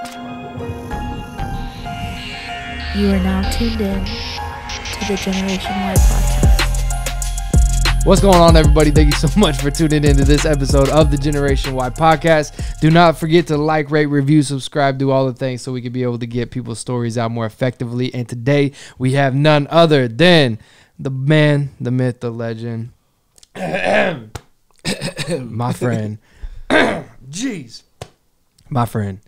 You are now tuned in to the GNWY podcast. What's going on, everybody? Thank you so much for tuning into this episode of the GNWY podcast. Do not forget to like, rate, review, subscribe, do all the things so we can be able to get people's stories out more effectively. And today we have none other than the man, the myth, the legend, my friend, jeez, my friend,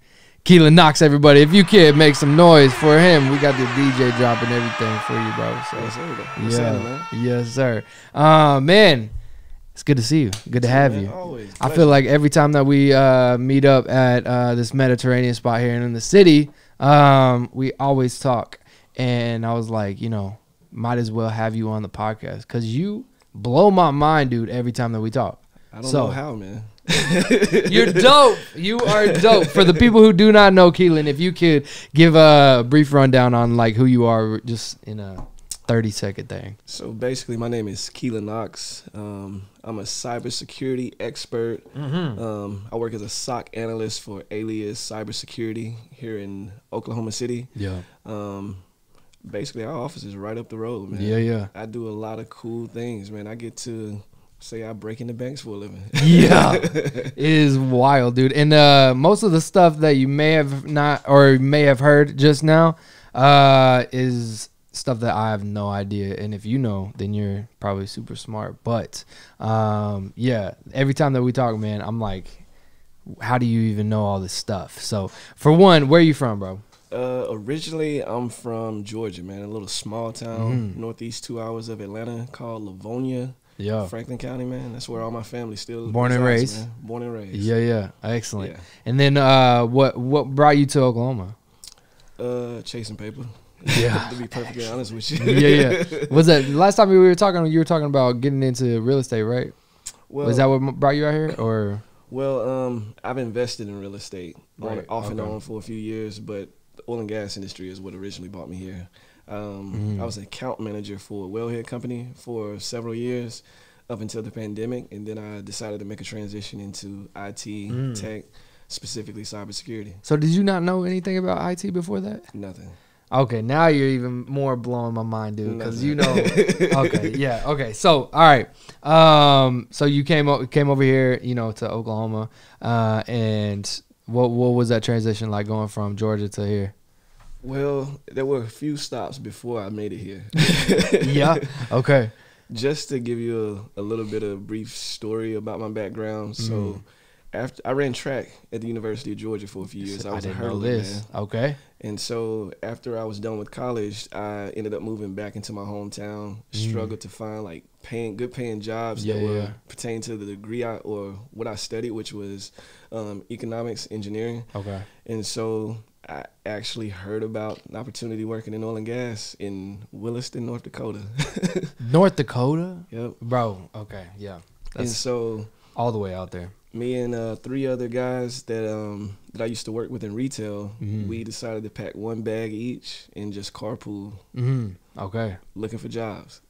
Keelan Knox, everybody. If you could make some noise for him, we got the DJ dropping everything for you, bro. So, yes, sir. Man, it's good to see you. Good to have you. Always. I feel like every time that we meet up at this Mediterranean spot here in the city, we always talk. And I was like, you know, might as well have you on the podcast because you blow my mind, dude, every time that we talk. I don't know how, man. You're dope. You are dope. For the people who do not know Keelan, if you could give a brief rundown on like who you are, just in a 30-second thing. So basically, my name is Keelan Knox. I'm a cybersecurity expert. I work as a SOC analyst for Alias Cybersecurity here in Oklahoma City. Yeah. Basically, our office is right up the road, man. Yeah. I do a lot of cool things, man. I get to say I break into banks for a living. Yeah. It is wild, dude. And most of the stuff that you may have not or may have heard just now is stuff that I have no idea. And if you know, then you're probably super smart. But yeah, every time that we talk, man, I'm like, how do you even know all this stuff? So for one, where are you from, bro? Originally, I'm from Georgia, man, a little small town, northeast 2 hours of Atlanta called Livonia. Yeah. Franklin County, man. That's where all my family still Born and resides, raised. man. Born and raised. Yeah. Excellent. Yeah. And then what brought you to Oklahoma? Chasing paper. Yeah. To be perfectly honest with you. Yeah. Was that last time we were talking? You were talking about getting into real estate, right? Well, Was that what brought you out here, or? Well, I've invested in real estate Right. off and on for a few years, but the oil and gas industry is what originally brought me here. I was an account manager for a wellhead company for several years up until the pandemic, and then I decided to make a transition into IT, tech, specifically cybersecurity. So did you not know anything about IT before that? Nothing. Okay, now you're even more blowing my mind, dude, because you know. Nothing. Okay, yeah, okay. So all right, so you came over here, you know, to Oklahoma, and what was that transition like going from Georgia to here? Well, there were a few stops before I made it here. Yeah. Okay. Just to give you a little bit of brief story about my background. So after I ran track at the University of Georgia for a few years. I was a hurdler, man. Okay. And so after I was done with college, I ended up moving back into my hometown, struggled to find like good paying jobs that were pertaining to the degree or what I studied, which was economics, engineering. Okay. And so I actually heard about an opportunity working in oil and gas in Williston, North Dakota. North Dakota? Yep. Bro, okay, yeah. And so all the way out there. me and 3 other guys that I used to work with in retail, we decided to pack one bag each and just carpool. Okay. Looking for jobs.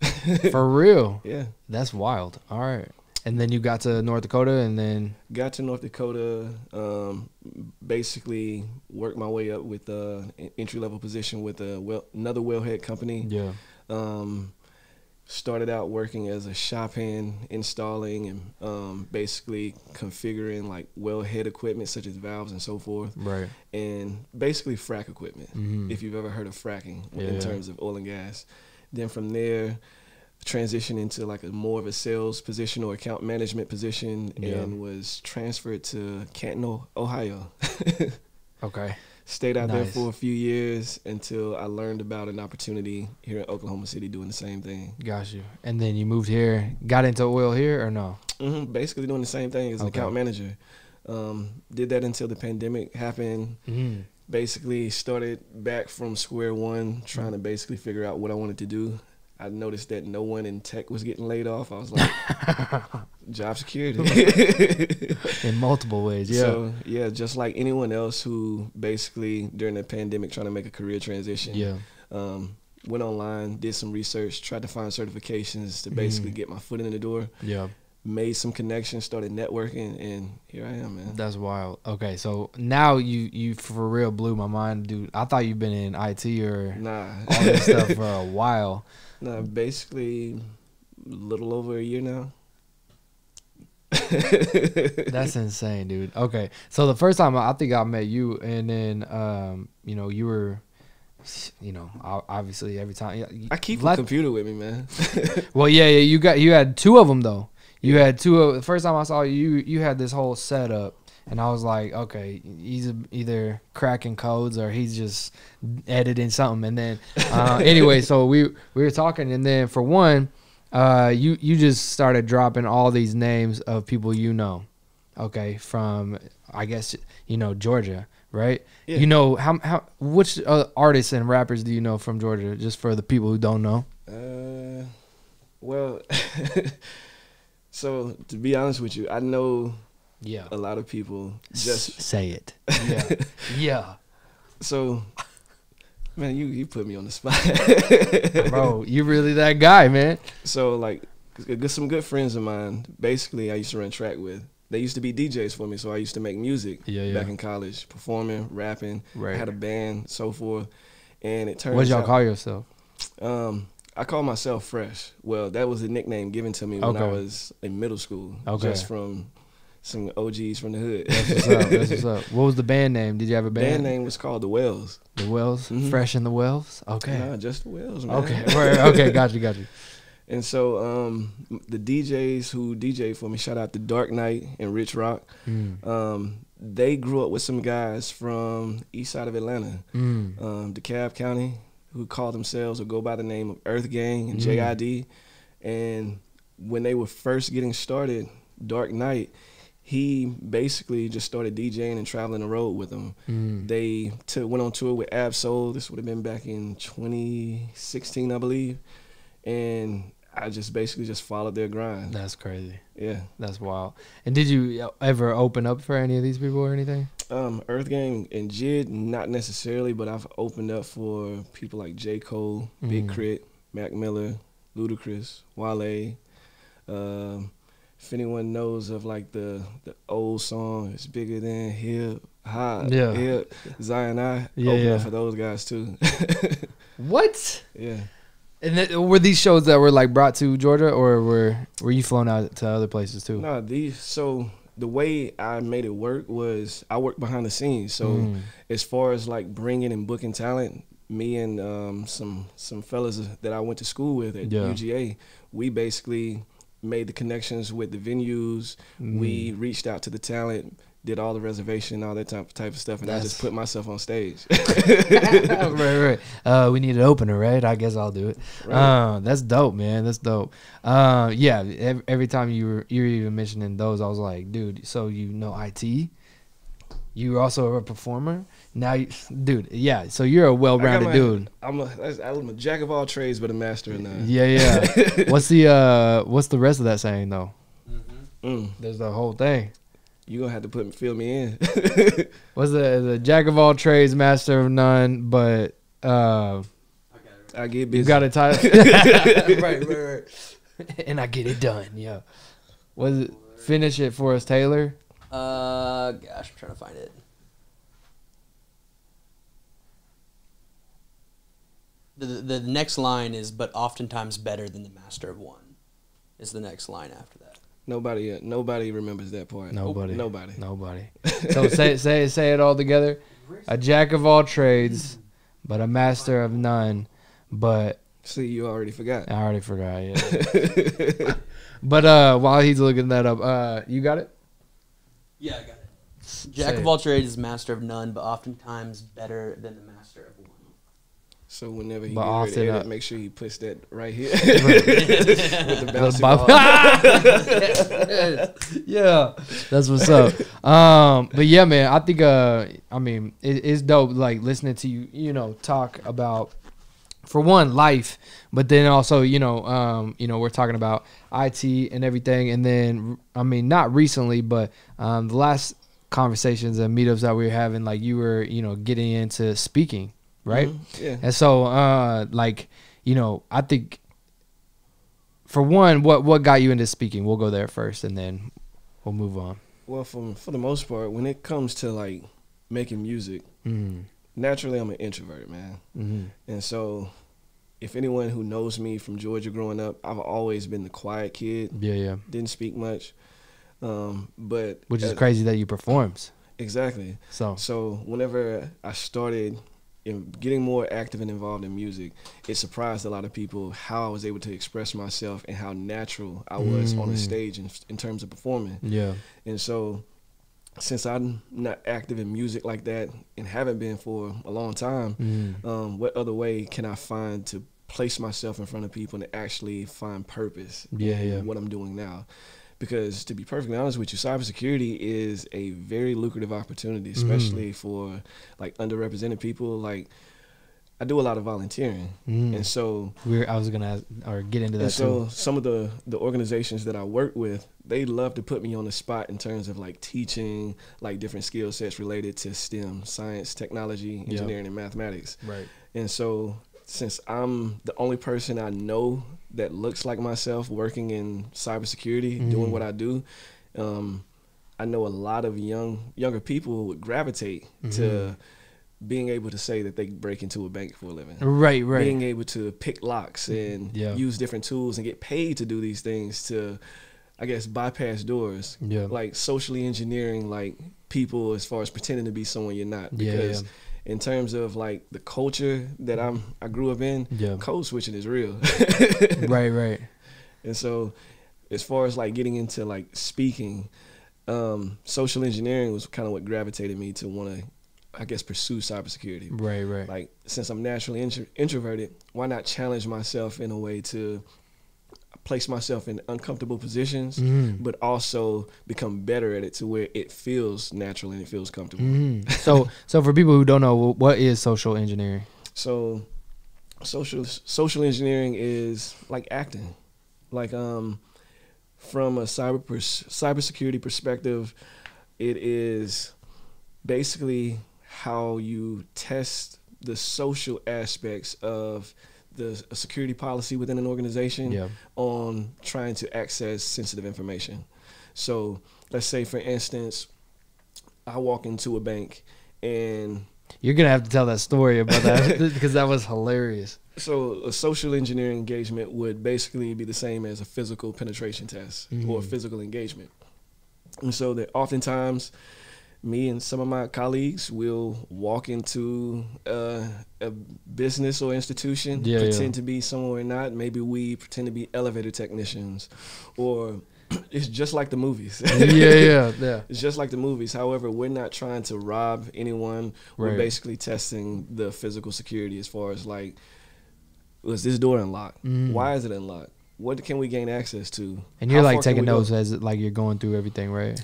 For real? Yeah. That's wild. All right. And then you got to North Dakota and then? Got to North Dakota, basically worked my way up with an entry-level position with another wellhead company. Yeah. Started out working as a shop hand, installing and basically configuring like wellhead equipment such as valves and so forth. Right. And basically frack equipment, if you've ever heard of fracking in terms of oil and gas. Then from there, transitioned into like more of a sales position or account management position and was transferred to Canton, Ohio. Okay. Stayed out there for a few years until I learned about an opportunity here in Oklahoma City doing the same thing. Got you. And then you moved here, got into oil here or no? Basically doing the same thing as an account manager. Did that until the pandemic happened. Basically started back from square one, trying to basically figure out what I wanted to do. I noticed that no one in tech was getting laid off. I was like, job security. In multiple ways, yeah. So, yeah, just like anyone else who basically during the pandemic trying to make a career transition, went online, did some research, tried to find certifications to basically get my foot in the door. Yeah. made some connections, started networking, and here I am, man. That's wild. Okay, so now you for real blew my mind, dude. I thought you've been in IT or all this stuff for a while. Nah, basically a little over a year now. That's insane, dude. Okay, so the first time I think I met you, and then you know, you were, you know, obviously every time I keep a computer with me, man. Well, yeah, you had two of them though. You had two of the first time I saw you. You had this whole setup, and I was like, okay, he's either cracking codes or he's just editing something. And then anyway, so we were talking, and then for one, you just started dropping all these names of people you know, okay, from I guess you know Georgia, right? Yeah. You know how which artists and rappers do you know from Georgia? Just for the people who don't know. Well. So to be honest with you, I know a lot of people. Just say it. Yeah, yeah. So, man, you put me on the spot, bro. You really that guy, man. So like, some good friends of mine. Basically, I used to run track with. They used to be DJs for me, so I used to make music back in college, performing, rapping. Right. I had a band, so forth, and it turns. What y'all call yourself? I call myself Fresh. Well, that was a nickname given to me when I was in middle school. Okay. Just from some OGs from the hood. That's what's up. That's what's up. What was the band name? Did you have a band? Band name was called The Wells. The Wells? Mm-hmm. Fresh in the Wells? Okay. Nah, just The Wells, man. Okay. Okay, got you. And so the DJs who DJ for me, shout out to Dark Knight and Rich Rock. They grew up with some guys from east side of Atlanta, DeKalb County, who call themselves or go by the name of Earth Gang and JID. And when they were first getting started, Dark Knight, he basically just started DJing and traveling the road with them. They went on tour with Ab Soul. This would have been back in 2016, I believe. And I just basically just followed their grind. That's crazy. Yeah. That's wild. And did you ever open up for any of these people or anything? Earth Gang and JID, not necessarily, but I've opened up for people like J. Cole, Big Crit, Mac Miller, Ludacris, Wale. If anyone knows of like the old song, It's Bigger Than Hip Hop, Hip, Zion I, opened up for those guys too. What? Yeah. And were these shows that were like brought to Georgia, or were you flown out to other places too? No, so the way I made it work was I worked behind the scenes. So as far as like bringing and booking talent, me and some fellas that I went to school with at UGA, we basically made the connections with the venues. We reached out to the talent, did all the reservation, all that type of stuff, and I just put myself on stage. right. We need an opener, right? I guess I'll do it. Right. That's dope, man. That's dope. Yeah. Every time you were even mentioning those, I was like, dude. So you know IT? You also a performer now, dude. Yeah. So you're a well-rounded dude. I'm a jack of all trades, but a master of none. Yeah. What's the rest of that saying though? There's the whole thing. You gonna have to fill me in. What's the jack of all trades, master of none, but I get busy. You got a title. right. And I get it done. Yeah. Was it finish it for us, Taylor? Gosh, I'm trying to find it. The next line is, but oftentimes better than the master of one, is the next line after that. Nobody remembers that part. Nobody. So say it all together. A jack of all trades, but a master of none. But see, you already forgot. I already forgot. Yeah. But while he's looking that up, you got it? Yeah, I got it. Jack of all trades is master of none, but oftentimes better than the master of one. So whenever he gets ready to edit, make sure he puts that right here with the bouncy ball. Yeah, that's what's up. But yeah, man, I think I mean it's dope. Like listening to you, talk about, for one, life, but then also we're talking about IT and everything, and then I mean not recently, but the last conversations and meetups that we were having, like you were getting into speaking. Right? Yeah. And so, I think for one, what got you into speaking? We'll go there first, and then we'll move on. Well, for the most part, when it comes to like making music, naturally I'm an introvert, man. And so if anyone who knows me from Georgia growing up, I've always been the quiet kid. Yeah. Didn't speak much. But which is crazy that you performs. Exactly. So whenever I started getting more active and involved in music, it surprised a lot of people how I was able to express myself and how natural I was on the stage in terms of performing. Yeah. And so since I'm not active in music like that and haven't been for a long time, what other way can I find to place myself in front of people and actually find purpose in what I'm doing now? Because to be perfectly honest with you, cybersecurity is a very lucrative opportunity, especially for like underrepresented people. Like I do a lot of volunteering, and so I was gonna ask, or get into that. So some of the organizations that I work with, they love to put me on the spot in terms of like teaching like different skill sets related to STEM, science, technology, engineering, and mathematics. Right. And so since I'm the only person I know that looks like myself working in cybersecurity, doing what I do, I know a lot of younger people would gravitate to being able to say that they break into a bank for a living. Right. Being able to pick locks and use different tools and get paid to do these things to, I guess, bypass doors. Yeah. Like socially engineering like people as far as pretending to be someone you're not. Because in terms of like the culture that I grew up in, code switching is real. Right. And so as far as like getting into like speaking, social engineering was kind of what gravitated me to want to, I guess, pursue cybersecurity. Right. Like since I'm naturally introverted, why not challenge myself in a way to place myself in uncomfortable positions, but also become better at it to where it feels natural and it feels comfortable. So for people who don't know, what is social engineering? So social engineering is like acting. Like from a cybersecurity perspective, it is basically how you test the social aspects of the security policy within an organization on trying to access sensitive information. So let's say, for instance, I walk into a bank and... You're going to have to tell that story about that because that was hilarious. So a social engineering engagement would basically be the same as a physical penetration test or physical engagement. And so that oftentimes me and some of my colleagues will walk into a business or institution, pretend to be someone we're not. Maybe we pretend to be elevator technicians, or it's just like the movies. It's just like the movies. However, we're not trying to rob anyone. We're basically testing the physical security as far as like, was this door unlocked? Why is it unlocked? What can we gain access to? And you're like taking notes as like you're going through everything, right?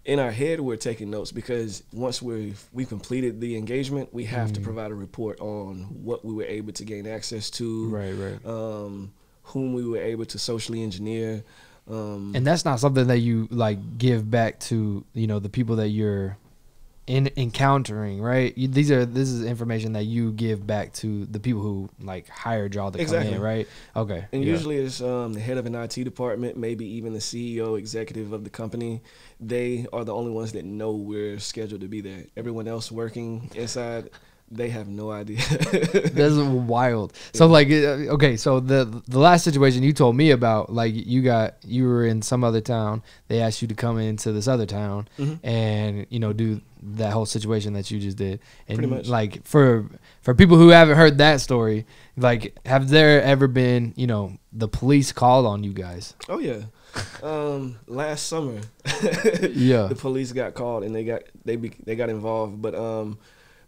In our head, we're taking notes because once we've completed the engagement, we have to provide a report on what we were able to gain access to, whom we were able to socially engineer. And that's not something that you like give back to, you know, the people that you're encountering, right? This is information that you give back to the people who like hired y'all to come in, right? Okay. And usually it's the head of an IT department, maybe even the CEO, executive of the company. They are the only ones that know we're scheduled to be there. Everyone else working inside, they have no idea. That's wild. So like, okay, so the last situation you told me about, like you were in some other town. They asked you to come into this other town and, you know, do that whole situation that you just did. And pretty much. Like for people who haven't heard that story, like have there ever been, you know, the police called on you guys? Oh yeah. Last summer, the police got called and they got involved. But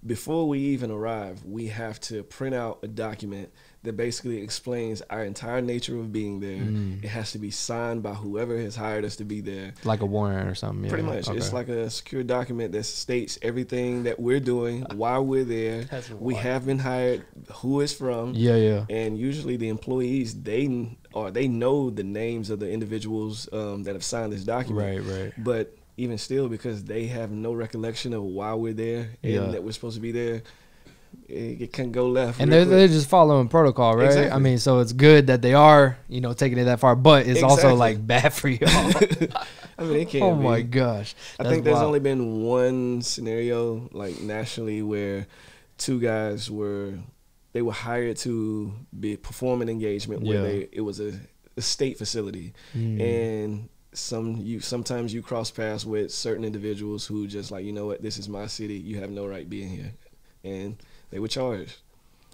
before we even arrive, we have to print out a document that basically explains our entire nature of being there. It has to be signed by whoever has hired us to be there. Like a warrant or something. Yeah. Pretty much. Okay. It's like a secure document that states everything that we're doing, why we're there. We have been hired, who it's from. And usually the employees, they know the names of the individuals that have signed this document. Right. But even still, because they have no recollection of why we're there and that we're supposed to be there, it can go left. And real they're quick. just following protocol, right? Exactly. I mean, so it's good that they are, you know, taking it that far, but it's also Exactly. like bad for y'all. I mean, it can't Oh be. my gosh. I That's think there's wild. only been one scenario, like nationally, where two guys were hired to perform an engagement where it was a state facility, and sometimes you cross paths with certain individuals who just like, you know what, this is my city, you have no right being here, and they were charged.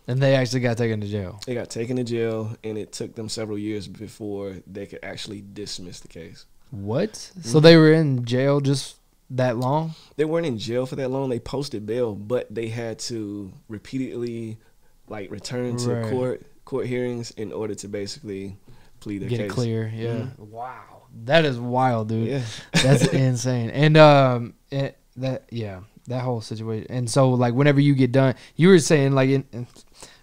And they actually got taken to jail. They got taken to jail, and it took them several years before they could actually dismiss the case. What? So they were in jail just that long? They weren't in jail for that long. They posted bail, but they had to repeatedly like return to Right. court hearings in order to basically plead their Get case. it clear. Yeah. Mhm. Wow. That is wild, dude. Yeah. That's insane. And that whole situation. And so like whenever you get done, you were saying like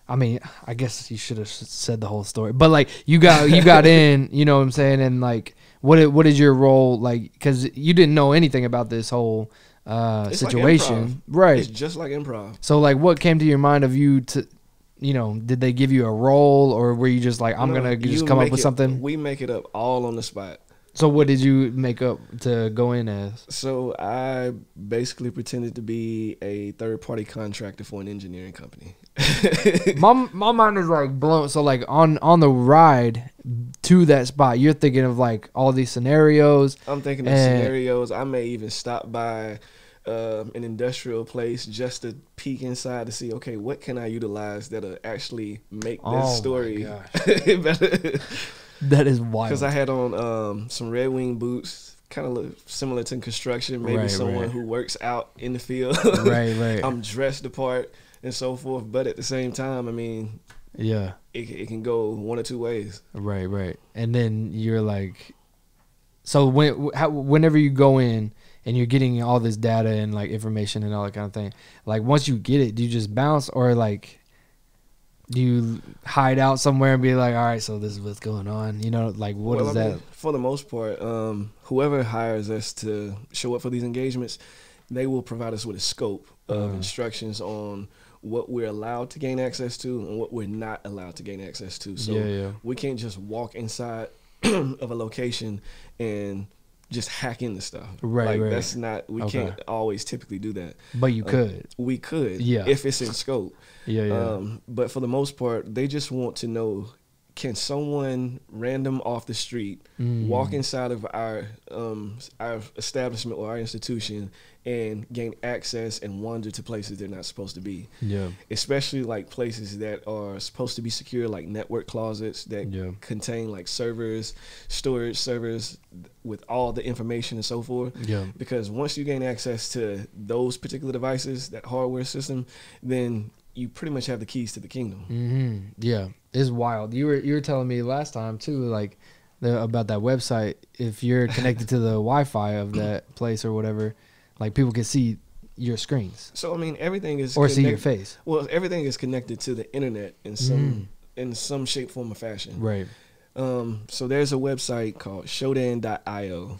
I mean, I guess you should have said the whole story. But like you got in, you know what I'm saying? And like what is your role, like, cuz you didn't know anything about this whole It's like situation. improv. Right. It's just like improv. So like what came to your mind of you to, you know, did they give you a role, or were you just like, I'm No, going to just you come up make with it- something? We make it up all on the spot. So what did you make up to go in as? So I basically pretended to be a third-party contractor for an engineering company. My mind is like blown. So like on the ride to that spot, you're thinking of like all these scenarios. I'm thinking of scenarios. I may even stop by an industrial place just to peek inside to see, okay, what can I utilize that'll actually make Oh my this story gosh. better. That is wild. Because I had on some Red Wing boots, kind of look similar to construction, maybe Right, someone right. who works out in the field. Right. I'm dressed the part and so forth, but at the same time, I mean, Yeah. it can go one or two ways. Right. And then you're like, so whenever you go in and you're getting all this data and like information and all that kind of thing, like once you get it, do you just bounce, or like do you hide out somewhere and be like, all right, so this is what's going on? You know, like what is that? For the most part, whoever hires us to show up for these engagements, they will provide us with a scope of instructions on what we're allowed to gain access to and what we're not allowed to gain access to. So we can't just walk inside of a location and just hack into stuff. Right. That's not, we can't always typically do that. But you could. We could, Yeah. if it's in scope. Yeah. But for the most part, they just want to know, can someone random off the street walk inside of our establishment or our institution and gain access and wander to places they're not supposed to be? Yeah. Especially like places that are supposed to be secure, like network closets that contain like servers, storage servers with all the information and so forth. Yeah. Because once you gain access to those particular devices, that hardware system, then you pretty much have the keys to the kingdom. Mm-hmm. Yeah, it's wild. You were telling me last time too, like about that website. If you're connected to the Wi-Fi of that place or whatever, like people can see your screens. So I mean, everything is see your face. Well, everything is connected to the internet in some shape, form, or fashion. Right. So there's a website called Shodan.io.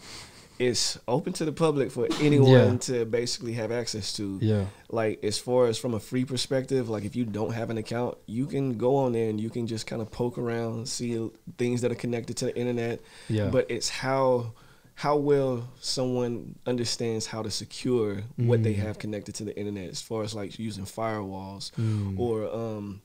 It's open to the public for anyone to basically have access to. Yeah. Like as far as from a free perspective, like if you don't have an account, you can go on there and you can just kind of poke around, see things that are connected to the internet. Yeah. But it's how well someone understands how to secure what they have connected to the internet, as far as like using firewalls or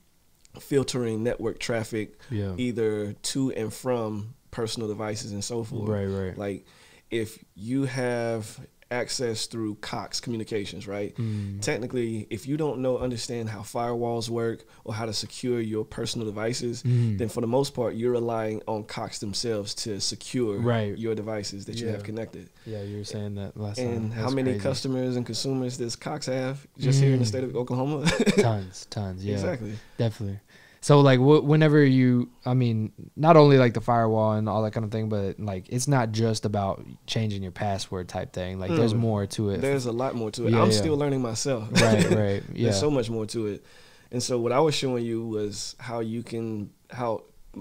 filtering network traffic either to and from personal devices and so forth. Right. Like if you have access through Cox Communications, right? Technically, if you don't understand how firewalls work or how to secure your personal devices, then for the most part, you're relying on Cox themselves to secure your devices that you have connected. Yeah, you were saying that last time. And how That's many crazy. customers and consumers does Cox have just here in the state of Oklahoma? Tons. Yeah, Exactly. definitely. So like whenever you, I mean, not only like the firewall and all that kind of thing, but like it's not just about changing your password type thing. Like there's more to it. There's a lot more to it. Yeah, I'm yeah. still learning myself. Right. Yeah. There's so much more to it. And so what I was showing you was how you can,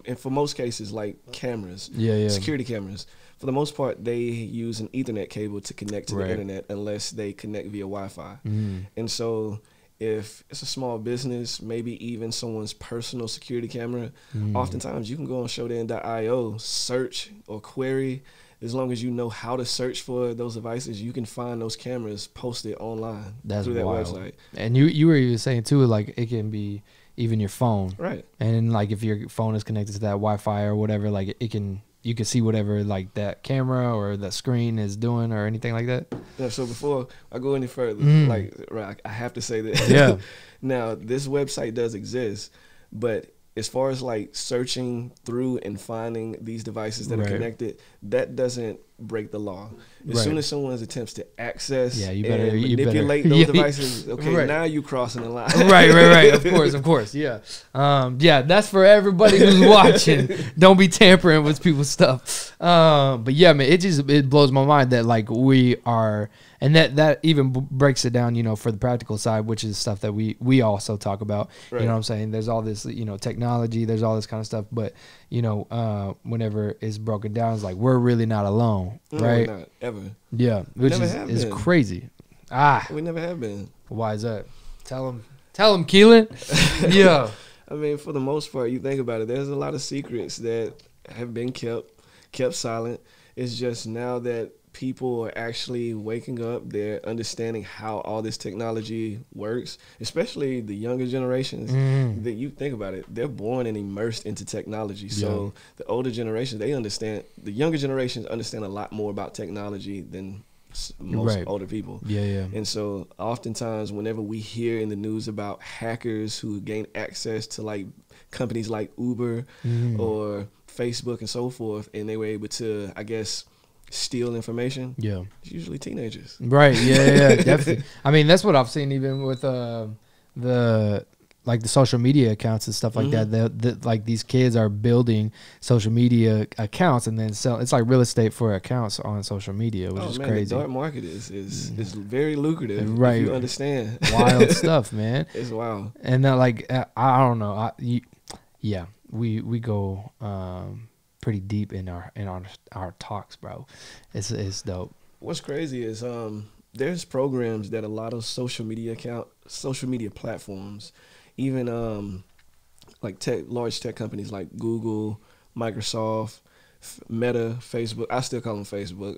and for most cases, like cameras, security cameras, for the most part, they use an Ethernet cable to connect to the internet unless they connect via Wi-Fi. And so if it's a small business, maybe even someone's personal security camera, oftentimes you can go on showdan.io, search or query. As long as you know how to search for those devices, you can find those cameras posted online through that website. And you were even saying too, like it can be even your phone, right? And like if your phone is connected to that Wi-Fi or whatever, like you can see whatever like that camera or the screen is doing or anything like that. Yeah. So before I go any further, like I have to say that. Yeah. Now this website does exist, but as far as like searching through and finding these devices that are connected, that doesn't break the law. As soon as someone attempts to access and manipulate those devices, now you crossing the line. Right. Of course. Yeah. That's for everybody who's watching. Don't be tampering with people's stuff. But yeah, man, it blows my mind that like we are, and that even breaks it down, you know, for the practical side, which is stuff that we also talk about. Right. You know what I'm saying? There's all this, you know, technology, there's all this kind of stuff, but you know, whenever it's broken down, it's like we're really not alone, right? We're not ever. Yeah, which is crazy. We never have been. Why is that? Tell him, Keelan. Yeah. I mean, for the most part, you think about it, there's a lot of secrets that have been kept silent. It's just now that people are actually waking up, they're understanding how all this technology works, especially the younger generations. That you think about it, they're born and immersed into technology. So the older generations, the younger generations understand a lot more about technology than most older people. Yeah. And so oftentimes whenever we hear in the news about hackers who gain access to like companies like Uber or Facebook and so forth, and they were able to, I guess, steal information. Yeah, it's usually teenagers. Right. Yeah, definitely. I mean, that's what I've seen even with the social media accounts and stuff like that. Like these kids are building social media accounts and then sell. It's like real estate for accounts on social media, which is crazy. The dark market is very lucrative. Right. If you understand. Wild stuff, man. It's wild. And then like I don't know. We go pretty deep in our talks, bro. It's dope. What's crazy is there's programs that a lot of social media platforms, even like large tech companies like Google, Microsoft, Meta, Facebook. I still call them Facebook.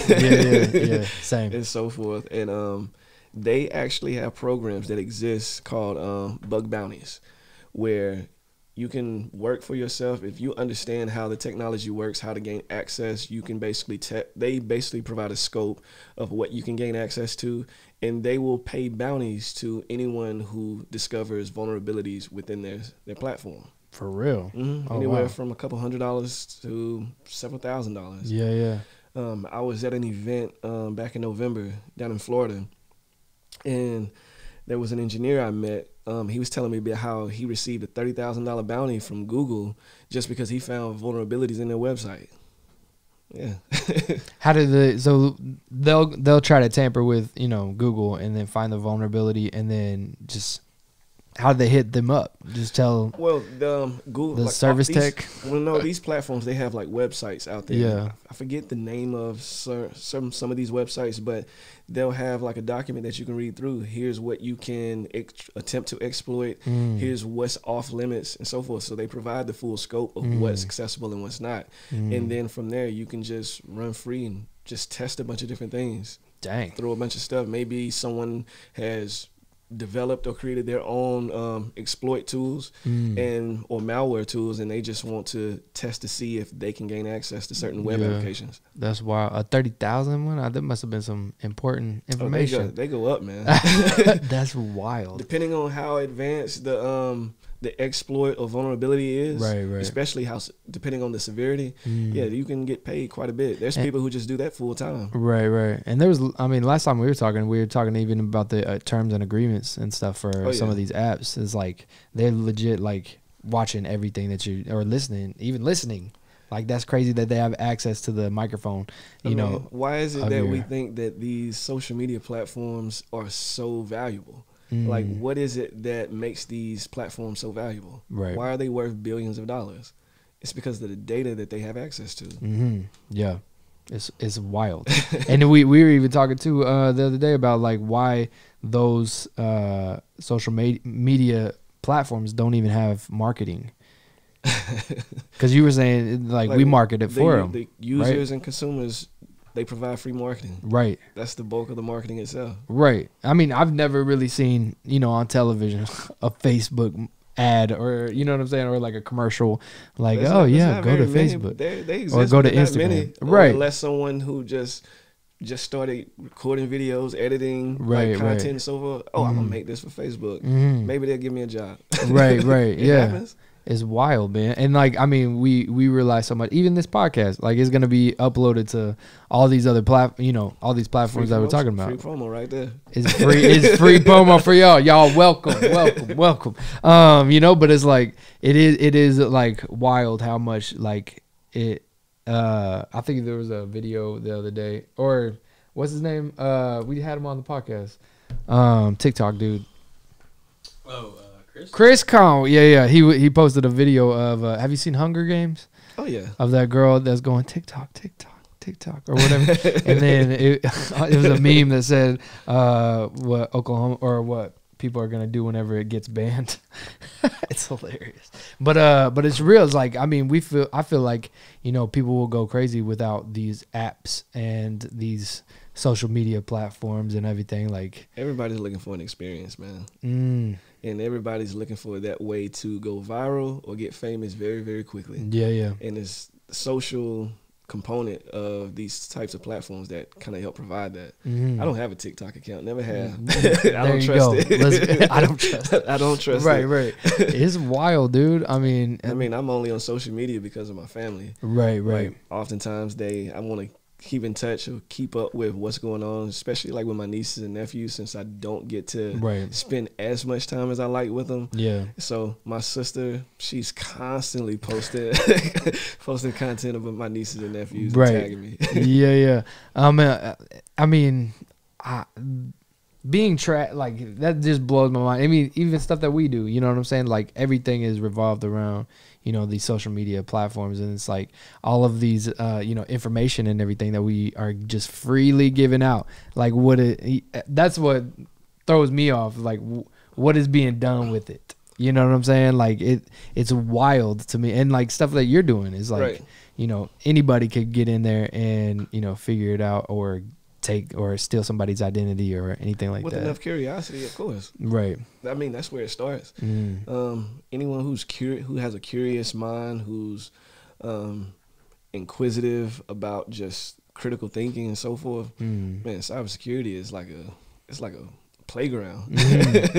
Yeah, same. And so forth. And they actually have programs that exist called bug bounties, where you can work for yourself. If you understand how the technology works, how to gain access, you can basically they basically provide a scope of what you can gain access to, and they will pay bounties to anyone who discovers vulnerabilities within their platform. For real? Oh, anywhere from a couple $100 to several $1,000s. Yeah. I was at an event back in November down in Florida, and there was an engineer I met. He was telling me about how he received a $30,000 bounty from Google just because he found vulnerabilities in their website. Yeah. How did so they'll try to tamper with, you know, Google and then find the vulnerability and then just how did they hit them up? Just tell. Well, Google, the like service tech. Well, no, these platforms, they have like websites out there. Yeah. I forget the name of some of these websites, but they'll have like a document that you can read through. Here's what you can attempt to exploit. Here's what's off limits and so forth. So they provide the full scope of what's accessible and what's not. And then from there, you can just run free and just test a bunch of different things. Dang. Throw a bunch of stuff. Maybe someone has developed or created their own exploit tools or malware tools, and they just want to test to see if they can gain access to certain web applications. That's wild. A 30,000 one? That must have been some important information. They go up, man. That's wild. Depending on how advanced the exploit or vulnerability is, right. Especially depending on the severity, you can get paid quite a bit. There's people who just do that full time. Right. And there was, last time we were talking even about the terms and agreements and stuff for some of these apps. It's like they're legit like watching everything that or listening. Like that's crazy that they have access to the microphone. You know, why is it that we think that these social media platforms are so valuable? Like, what is it that makes these platforms so valuable? Right. Why are they worth billions of dollars? It's because of the data that they have access to. Yeah. It's wild. And we were even talking to the other day about like why those social media platforms don't even have marketing. Because you were saying like we market it for them. The users right? and consumers, they provide free marketing. Right. That's the bulk of the marketing itself. Right. I mean, I've never really seen, you know, on television a Facebook ad or, you know what I'm saying, or like a commercial like, go to Facebook they exist, or go to but not Instagram. many, right. Unless someone who just started recording videos, editing, right, like content right. and so forth. Oh, I'm gonna make this for Facebook. Maybe they'll give me a job. Right. Yeah. Happens. It's wild, man. And like, I mean, we rely so much. Even this podcast, like, it's gonna be uploaded to all these other all these platforms that we're talking about. Free promo right there. It's free. It's free promo for y'all. Y'all welcome. You know, but it's like it is like wild how much like it. I think there was a video the other day, or what's his name? We had him on the podcast. TikTok dude. Oh. Chris Con, yeah. He posted a video of. Have you seen Hunger Games? Oh yeah. Of that girl that's going TikTok, or whatever, and then it was a meme that said what Oklahoma or what people are gonna do whenever it gets banned. It's hilarious, but it's real. It's like, I mean, I feel like, you know, people will go crazy without these apps and these social media platforms and everything. Like, everybody's looking for an experience, man. And everybody's looking for that way to go viral or get famous very, very quickly. Yeah. And it's the social component of these types of platforms that kind of help provide that. I don't have a TikTok account, never have. I don't trust it. I don't trust it. I don't trust it. Right. It's wild, dude. I mean, I'm only on social media because of my family. Right. Like, oftentimes I want to keep in touch or keep up with what's going on, especially like with my nieces and nephews, since I don't get to spend as much time as I like with them. Yeah. So my sister, she's constantly posting content about my nieces and nephews and tagging me. Yeah. I mean, being like that just blows my mind. I mean, even stuff that we do, you know what I'm saying? Like, everything is revolved around, you know, these social media platforms, and it's like all of these, you know, information and everything that we are just freely giving out. Like, that's what throws me off. Like, what is being done with it? You know what I'm saying? Like, it's wild to me. And like, stuff that you're doing is like, you know, anybody could get in there and, you know, figure it out or take or steal somebody's identity or anything like that. With enough curiosity, of course. Right. I mean, that's where it starts. Anyone who's who has a curious mind, who's inquisitive about just critical thinking and so forth, man, cybersecurity is like a playground.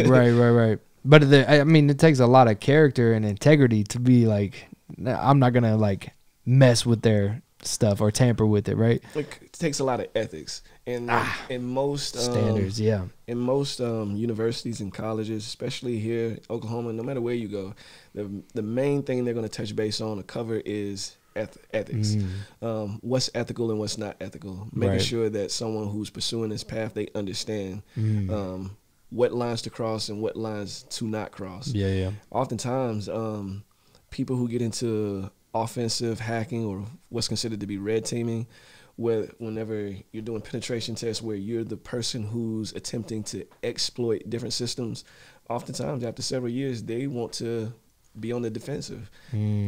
Right. But I mean, it takes a lot of character and integrity to be like, I'm not gonna like mess with their stuff or tamper with it, right? It takes a lot of ethics, and in most standards, in most universities and colleges, especially here in Oklahoma, no matter where you go, the main thing they're going to touch base on or cover is ethics. What's ethical and what's not ethical, making sure that someone who's pursuing this path, they understand what lines to cross and what lines to not cross. Oftentimes people who get into offensive hacking or what's considered to be red teaming, whenever you're doing penetration tests where you're the person who's attempting to exploit different systems, oftentimes after several years they want to be on the defensive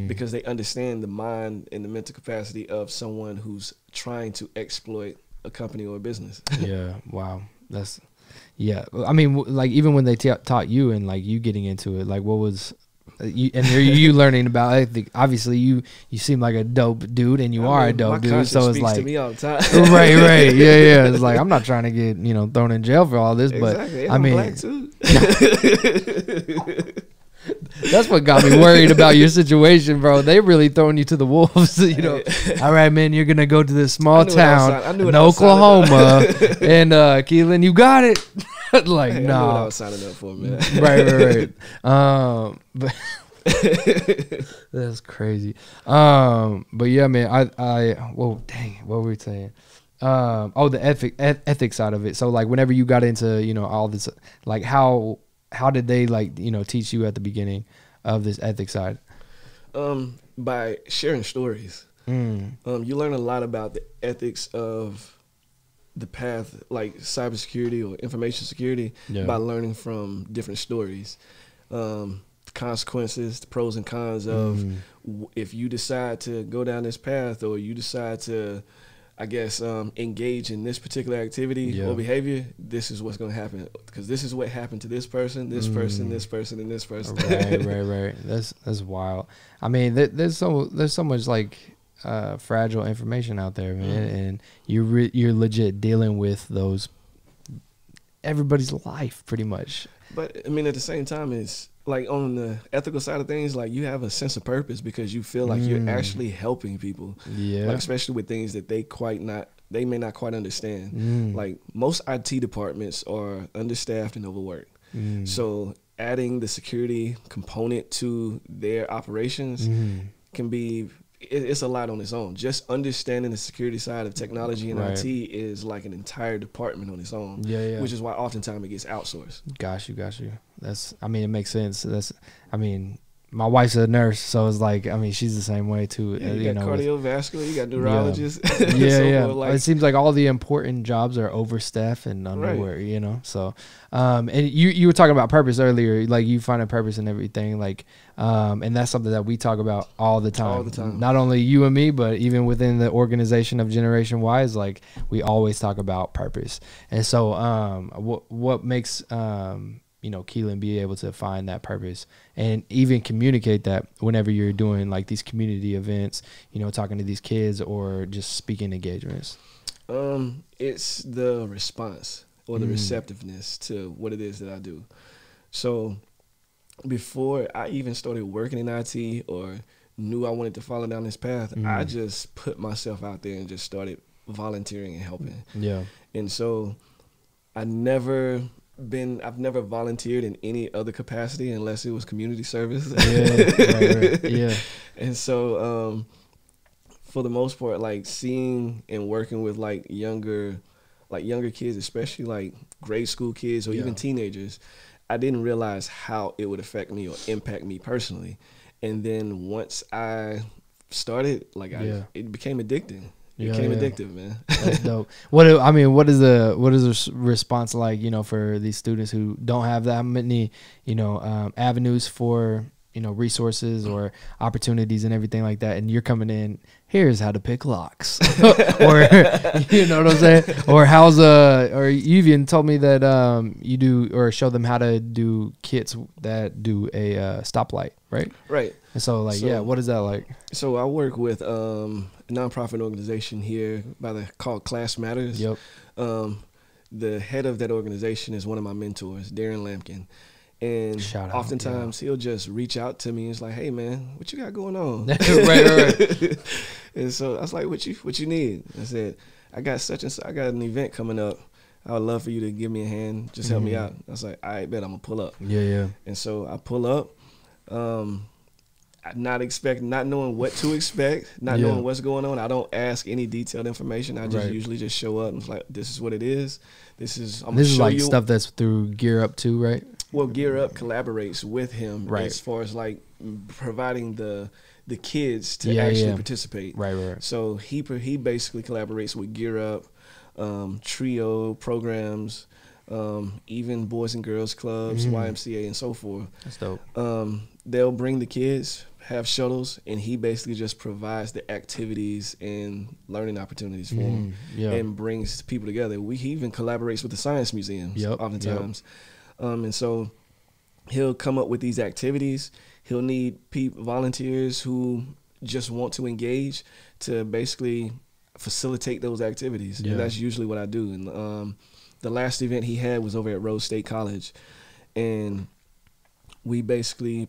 because they understand the mind and the mental capacity of someone who's trying to exploit a company or a business. Wow. I mean, like, even when they taught you and like you getting into it, like, what was you learning about? I think obviously you seem like a dope dude, and you are a dope dude. So it's like, to me all the time. right, yeah. It's like, I'm not trying to get, you know, thrown in jail for all this, exactly. But I mean, black too. That's what got me worried about your situation, bro. They really throwing you to the wolves, you know. All right, man, you're gonna go to this small town in Oklahoma, and Keelan, you got it. Like, I knew what I was signing up for, man. Right. But that's crazy. But yeah, man, whoa, dang, what were we saying? The ethics side of it. So like, whenever you got into, you know, all this, like, how did they, like, you know, teach you at the beginning of this ethics side? By sharing stories. You learn a lot about the ethics of the path, like cybersecurity or information security, by learning from different stories. Consequences, the pros and cons of if you decide to go down this path, or you decide to, I guess, engage in this particular activity or behavior, this is what's going to happen, because this is what happened to this person, this person, this person, and this person. Right. That's wild. I mean, there's so much like fragile information out there, man, and you're legit dealing with everybody's life pretty much. But I mean, at the same time, it's like on the ethical side of things, like you have a sense of purpose because you feel like you're actually helping people. Yeah. Like especially with things that they may not quite understand. Like most IT departments are understaffed and overworked. So adding the security component to their operations can be, it's a lot on its own. Just understanding the security side of technology and IT is like an entire department on its own. Which is why oftentimes it gets outsourced. Got you. I mean, it makes sense. My wife's a nurse, so it's like, I mean, she's the same way too. Yeah, you got cardiovascular, you got neurologists. It seems like all the important jobs are overstaffed and underworked, you know. So, and you were talking about purpose earlier, like you find a purpose in everything, like, and that's something that we talk about all the time. All the time. Not only you and me, but even within the organization of Generation Y, is like we always talk about purpose. And so, what makes Keelan be able to find that purpose and even communicate that whenever you're doing like these community events, talking to these kids or just speaking engagements? It's the response or the receptiveness to what it is that I do. So before I even started working in IT or knew I wanted to follow down this path, I just put myself out there and just started volunteering and helping. Yeah. And so I've never volunteered in any other capacity unless it was community service. Yeah. And so, for the most part, like seeing and working with like younger kids, especially like grade school kids or even teenagers, I didn't realize how it would affect me or impact me personally. And then once I started, it became addicting. It became addictive, man. That's dope. What is the response like, for these students who don't have that many, avenues for, resources or opportunities and everything like that, and you're coming in, here's how to pick locks, or you know what I'm saying, or or you even told me that you do or show them how to do kits that do a stoplight, right? Right. And so what is that like? So I work with a nonprofit organization here called Class Matters. Yep. The head of that organization is one of my mentors, Darren Lampkin. And oftentimes he'll just reach out to me and it's like, hey man, what you got going on? right. And so I was like, what you need? I said, I got an event coming up. I would love for you to give me a hand, just help me out. I was like, all right, bet I'm gonna pull up. Yeah. And so I pull up, not knowing what to expect, not knowing what's going on. I don't ask any detailed information. I just usually just show up and it's like, this is what it is. This is like stuff that's through Gear Up too, right? Well, Gear Up collaborates with him as far as like providing the kids to actually participate. Right. So he basically collaborates with Gear Up, Trio programs, even Boys and Girls Clubs, YMCA, and so forth. That's dope. They'll bring the kids, have shuttles, and he basically just provides the activities and learning opportunities for them and brings people together. He even collaborates with the science museums oftentimes. And so he'll come up with these activities. He'll need volunteers who just want to engage to basically facilitate those activities. And that's usually what I do. And the last event he had was over at Rose State College. And we basically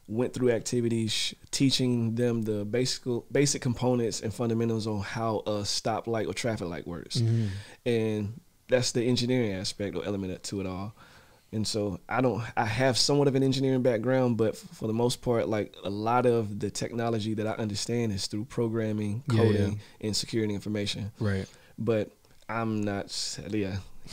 went through activities teaching them the basic components and fundamentals on how a stoplight or traffic light works. And that's the engineering aspect or element to it all. And so I have somewhat of an engineering background, but for the most part, like a lot of the technology that I understand is through programming, coding, and securing information. Right. But I'm not, you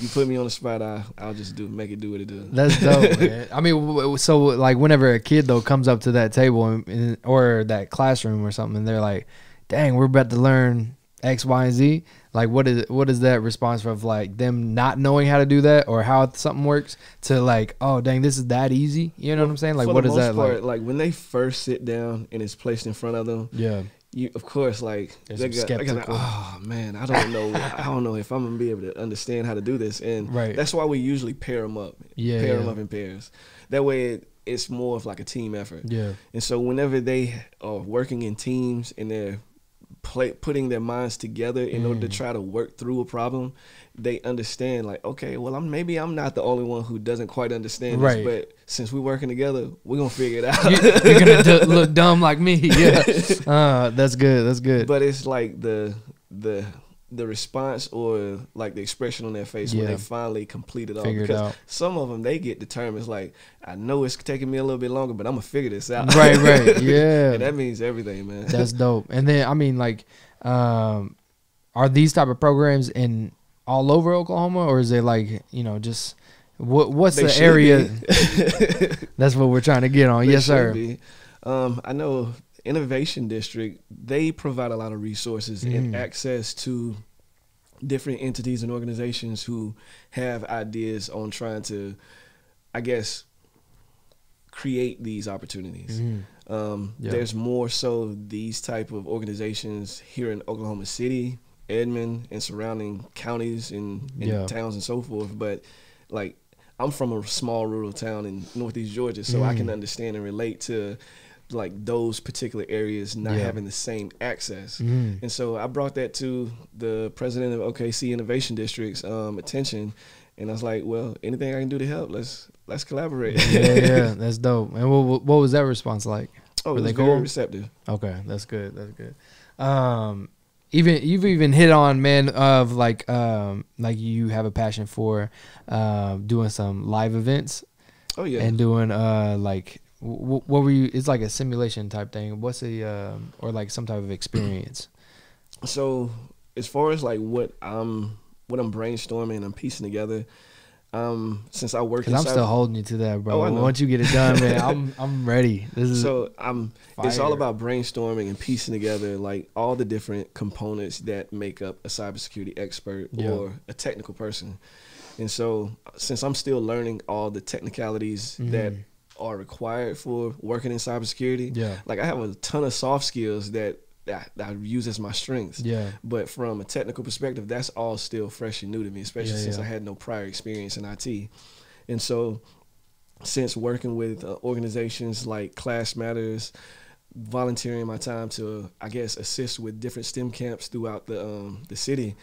put me on the spot, I'll just make it do what it does. That's dope, man. I mean, so like whenever a kid though comes up to that table or that classroom or something, and they're like, dang, we're about to learn X, Y, and Z. Like, what is that response of like them not knowing how to do that or how something works to like, oh dang, this is that easy? You know what I'm saying? Like, what is that like? Like when they first sit down and it's placed in front of them, Yeah, you of course like they got like, oh man, I don't know if I'm gonna be able to understand how to do this, and that's why we usually pair them up, pair them up in pairs. That way it's more of like a team effort. Yeah, and so whenever they are working in teams and they're putting their minds together in order to try to work through a problem, they understand like, okay, well, maybe I'm not the only one who doesn't quite understand this, but since we're working together, we're gonna figure it out. You're gonna look dumb like me. Yeah, that's good. That's good. But it's like the response or like the expression on their face when they finally complete it all. Figure because it out. Some of them, they get determined. It's like, I know it's taking me a little bit longer, but I'm gonna figure this out. Right. Yeah. And that means everything, man. That's dope. And then, I mean, like, are these type of programs in all over Oklahoma, or is it like, you know, just what's the area? That's what we're trying to get on. Yes, sir. I know Innovation District, they provide a lot of resources and access to different entities and organizations who have ideas on trying to, I guess, create these opportunities. There's more so these type of organizations here in Oklahoma City, Edmond, and surrounding counties and towns and so forth. But like, I'm from a small rural town in Northeast Georgia, so I can understand and relate to like those particular areas not having the same access. And so I brought that to the president of OKC Innovation District's attention, and I was like, well, anything I can do to help, let's collaborate. Yeah, that's dope. And what was that response like? Oh, it was very receptive. Okay, that's good. That's good. You've even hit on, man, of like you have a passion for doing some live events. Oh yeah, and doing like. What were you? It's like a simulation type thing. What's or like some type of experience? So as far as like what I'm brainstorming and piecing together, since I work, because I'm still holding you to that, bro. Once you get it done, man, I'm ready. It's all about brainstorming and piecing together like all the different components that make up a cybersecurity expert or a technical person. And so since I'm still learning all the technicalities that are required for working in cybersecurity. Like I have a ton of soft skills that I use as my strengths. But from a technical perspective, that's all still fresh and new to me, especially since I had no prior experience in IT. And so since working with organizations like Class Matters, volunteering my time to, I guess, assist with different STEM camps throughout the city,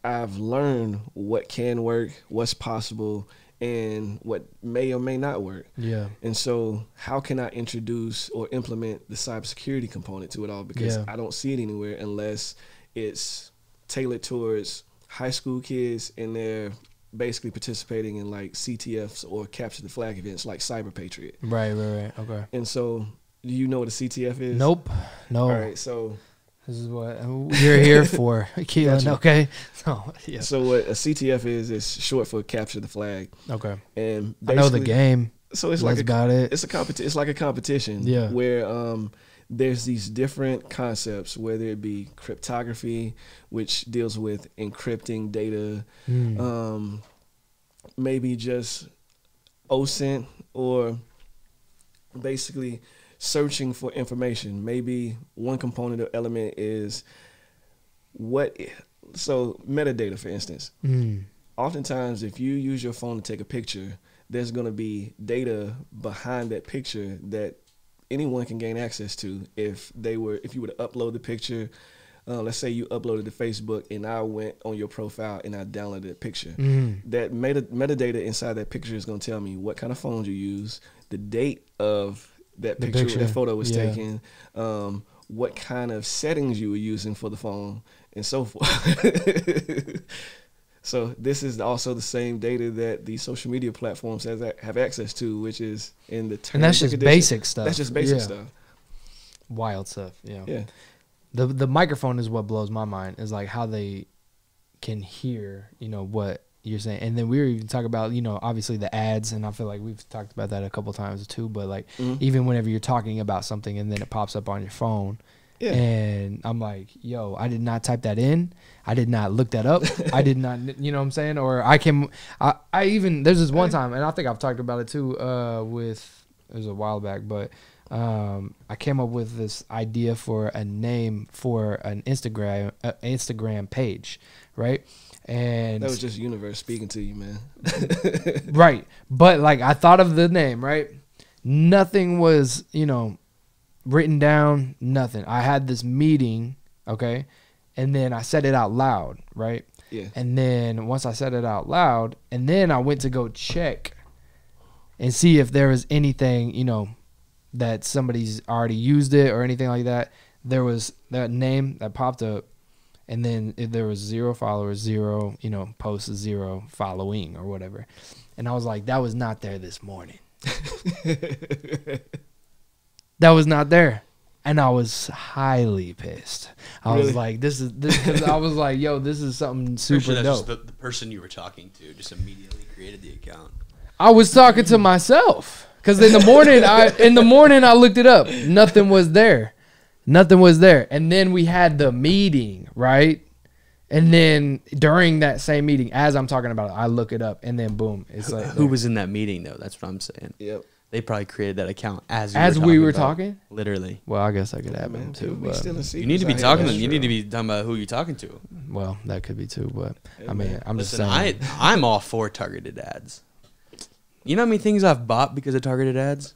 I've learned what can work, what's possible, and what may or may not work. And so how can I introduce or implement the cybersecurity component to it all? Because I don't see it anywhere unless it's tailored towards high school kids and they're basically participating in like CTFs or capture the flag events like Cyber Patriot. Right. Okay. And so do you know what a CTF is? Nope. No. All right. So this is what you're here for, Keelan. Okay. So what a CTF is short for capture the flag. Okay. And I know the game. So it's like it's it's like a competition. Where there's these different concepts, whether it be cryptography, which deals with encrypting data, maybe just OSINT, or basically searching for information. Maybe one component or element is metadata, for instance. Oftentimes, if you use your phone to take a picture, there's going to be data behind that picture that anyone can gain access to. If you were to upload the picture, let's say you uploaded to Facebook and I went on your profile and I downloaded the picture. That metadata inside that picture is going to tell me what kind of phones you use, the date of that picture, that photo was taken, what kind of settings you were using for the phone, and so forth. So this is also the same data that these social media platforms have access to, which is in the terms and that's just basic stuff. That's just basic stuff. Wild stuff. Yeah. The microphone is what blows my mind, is like how they can hear, what you're saying. And then we were even talking about, obviously the ads, and I feel like we've talked about that a couple times too, but like even whenever you're talking about something and then it pops up on your phone, Yeah. And I'm like, yo, I did not type that in. I did not look that up. I did not, you know what I'm saying? Or I even, there's this one time, and I think I've talked about it too, it was a while back, but I came up with this idea for a name for an Instagram page, right? And that was just universe speaking to you, man. right. But like I thought of the name, right? Nothing was, written down, nothing. I had this meeting, okay? And then I said it out loud, right? Yeah. And then once I said it out loud, and then I went to go check and see if there was anything, that somebody's already used it or anything like that. There was that name that popped up, and then there was 0 followers, 0, posts, 0 following or whatever. And I was like, that was not there this morning. That was not there. And I was highly pissed. I was like, this because I was like, yo, this is something super dope. The person you were talking to just immediately created the account. I was talking to myself because in the morning I looked it up. Nothing was there. And then we had the meeting, right? And then during that same meeting, as I'm talking about it, I look it up, and then boom, it's like who was in that meeting though? That's what I'm saying. Yep. They probably created that account as we were talking. Literally. Well, I guess that could happen too. You need to be talking. You need to be talking about who you're talking to. Well, that could be too, but Hey, I mean, man. I'm just Listen, saying. I'm all for targeted ads. You know how many things I've bought because of targeted ads?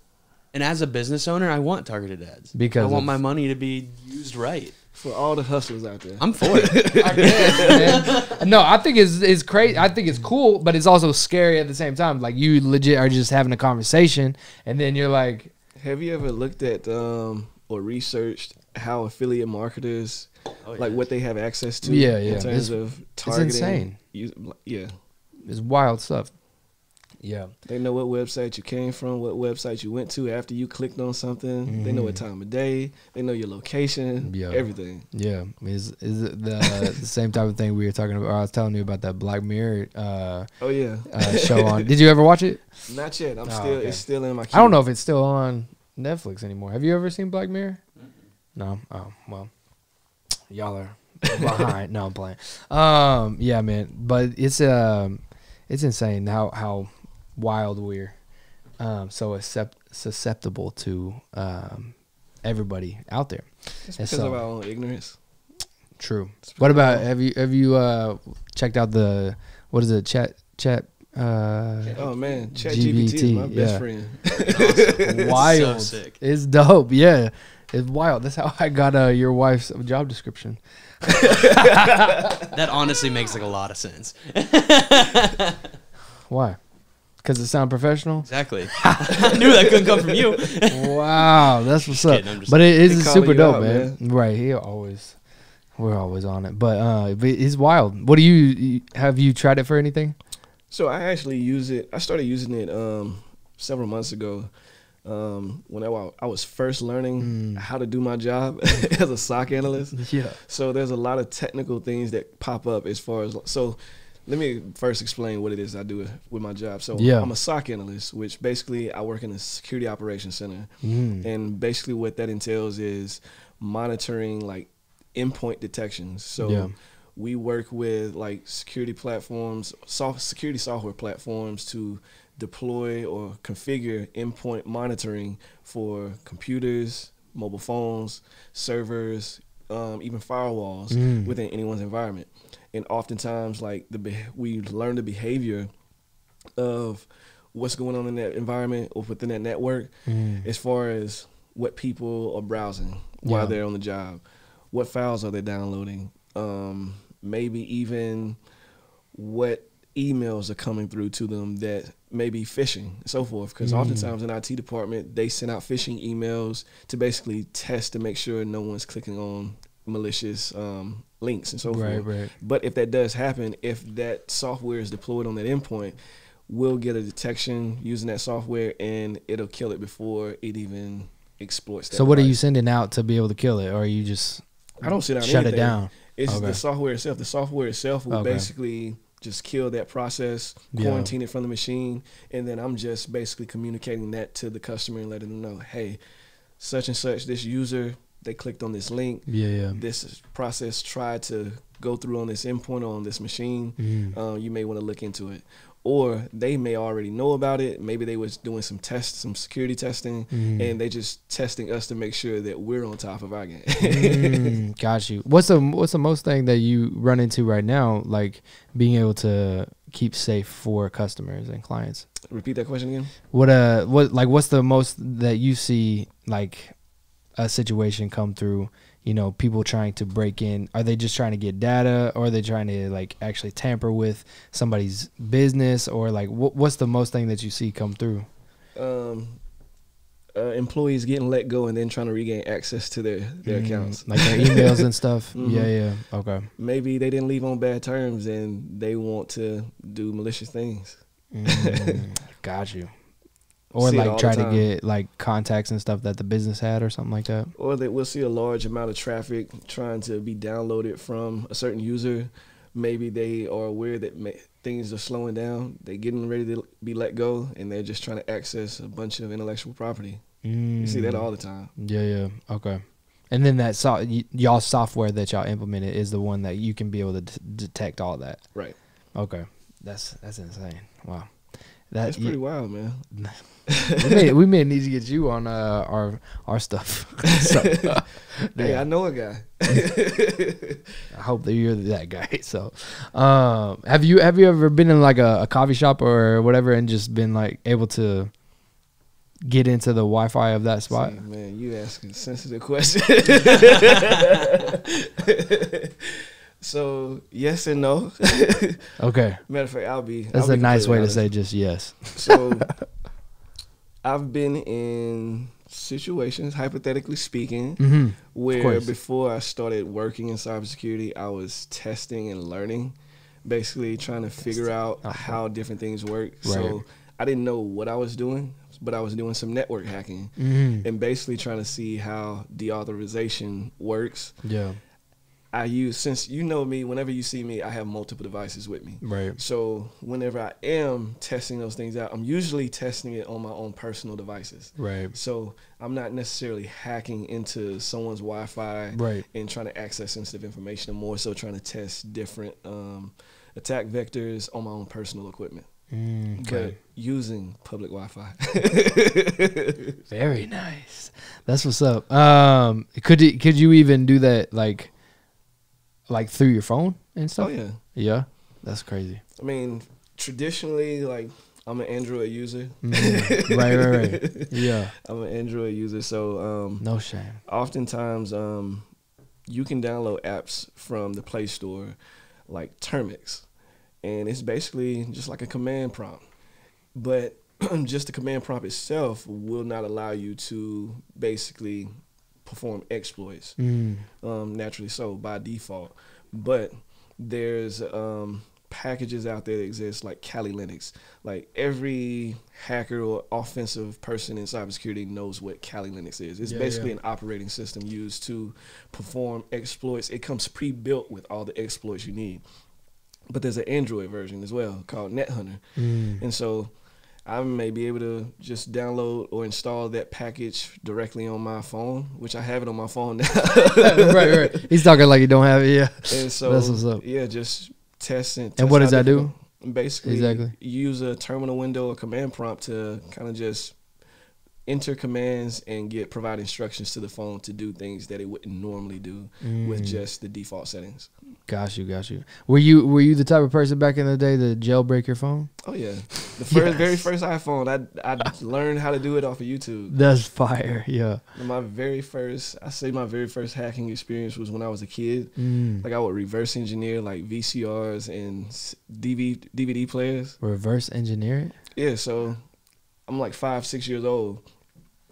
And as a business owner, I want targeted ads. Because I want my money to be used right. For all the hustlers out there. I'm for it. I guess, man. No, I think it's crazy. I think it's cool, but it's also scary at the same time. Like you legit are just having a conversation, and then you're like, have you ever looked at or researched how affiliate marketers, like what they have access to? Yeah. In terms of targeting. It's insane. Yeah. It's wild stuff. Yeah. They know what website you came from, what website you went to after you clicked on something. Mm-hmm. They know what time of day. They know your location. Yeah. Everything. Yeah. Is it the same type of thing we were talking about? I was telling you about that Black Mirror show on. Did you ever watch it? Not yet. It's still in my queue. I don't know if it's still on Netflix anymore. Have you ever seen Black Mirror? No. Oh, well. Y'all are behind. No, I'm playing. Yeah, man. But it's insane how wild we're so susceptible to everybody out there. It's because of our own ignorance. True. What about have you checked out the chat oh man, ChatGPT is my best friend. Awesome. Wild. So sick. It's dope. Yeah. It's wild. That's how I got your wife's job description. That honestly makes like a lot of sense. Why? Because it sounds professional? Exactly. I knew that couldn't come from you. Wow, that's what's up. But it is super dope, man. Right, we're always on it. But it's wild. What have you tried it for anything? So I actually use it. I started using it several months ago. When I was first learning how to do my job as a SOC analyst. Yeah. So there's a lot of technical things that pop up as far as let me first explain what it is I do with my job. So I'm a SOC analyst, which basically I work in a security operations center. And basically what that entails is monitoring like endpoint detections. So we work with like security platforms, security software platforms to deploy or configure endpoint monitoring for computers, mobile phones, servers, even firewalls within anyone's environment. And oftentimes, like we learn the behavior of what's going on in that environment or within that network, as far as what people are browsing while they're on the job, what files are they downloading, maybe even what emails are coming through to them that may be phishing and so forth. Because oftentimes in IT department, they send out phishing emails to basically test to make sure no one's clicking on malicious links and so forth. Right. But if that does happen, if that software is deployed on that endpoint, we'll get a detection using that software and it'll kill it before it even exploits that. So what are you sending out to be able to kill it, or are you just I don't send out shut anything. It down? It's the software itself. The software itself will basically just kill that process, quarantine it from the machine, and then I'm just basically communicating that to the customer and letting them know, hey, such and such, this user they clicked on this link. Yeah. This process tried to go through on this endpoint or on this machine. You may want to look into it. Or they may already know about it. Maybe they was doing some tests, some security testing, and they just testing us to make sure that we're on top of our game. Got you. What's the most thing that you run into right now, like being able to keep safe for customers and clients? Repeat that question again. What's the most that you see, like a situation come through, you know, people trying to break in? Are they just trying to get data, or are they trying to like actually tamper with somebody's business, or like what's the most thing that you see come through? Employees getting let go and then trying to regain access to their accounts, like their emails and stuff. Yeah. Okay. Maybe they didn't leave on bad terms and they want to do malicious things. Got you. Or like try to get like contacts and stuff that the business had or something like that. Or that we'll see a large amount of traffic trying to be downloaded from a certain user. Maybe they are aware that things are slowing down. They're getting ready to be let go, and they're just trying to access a bunch of intellectual property. You see that all the time. Yeah. Okay. And then that y'all software that y'all implemented is the one that you can be able to detect all that. Right. Okay. That's insane. Wow. That's pretty wild, man. we may need to get you on our stuff. Hey, I know a guy. I hope that you're that guy. So, have you ever been in like a coffee shop or whatever and just been like able to get into the Wi-Fi of that spot? See, man, you asking sensitive questions. So yes and no. Okay. Matter of fact, That's a nice way to say just yes. So I've been in situations, hypothetically speaking, where before I started working in cybersecurity, I was testing and learning, basically trying to figure out how different things work. Right. So I didn't know what I was doing, but I was doing some network hacking and basically trying to see how deauthorization works. Yeah. Since you know me, whenever you see me, I have multiple devices with me. Right. So whenever I am testing those things out, I'm usually testing it on my own personal devices. Right. So I'm not necessarily hacking into someone's Wi-Fi and trying to access sensitive information. I'm more so trying to test different attack vectors on my own personal equipment. But using public Wi-Fi. Very nice. That's what's up. Could you even do that like through your phone and stuff? Oh yeah. Yeah. That's crazy. I mean, traditionally, like, I'm an Android user. Right. Yeah. I'm an Android user, so no shame. Oftentimes, you can download apps from the Play Store, like Termix, and it's basically just like a command prompt. But just the command prompt itself will not allow you to basically perform exploits, naturally so by default. But there's packages out there that exist like Kali Linux. Like every hacker or offensive person in cybersecurity knows what Kali Linux is. It's basically an operating system used to perform exploits. It comes pre-built with all the exploits you need. But there's an Android version as well called NetHunter. And so I may be able to just download or install that package directly on my phone, which I have it on my phone now. Right. He's talking like you don't have it, yeah. And so, that's what's up. Yeah, just test and what does that do? Basically, use a terminal window or command prompt to kind of just enter commands and provide instructions to the phone to do things that it wouldn't normally do with just the default settings. Got you. Were you the type of person back in the day to jailbreak your phone? Oh yeah, the very first iPhone, I learned how to do it off of YouTube. That's fire, yeah. My very first hacking experience was when I was a kid. Like I would reverse engineer like VCRs and DVD players. Reverse engineer it? Yeah, so I'm like 5-6 years old,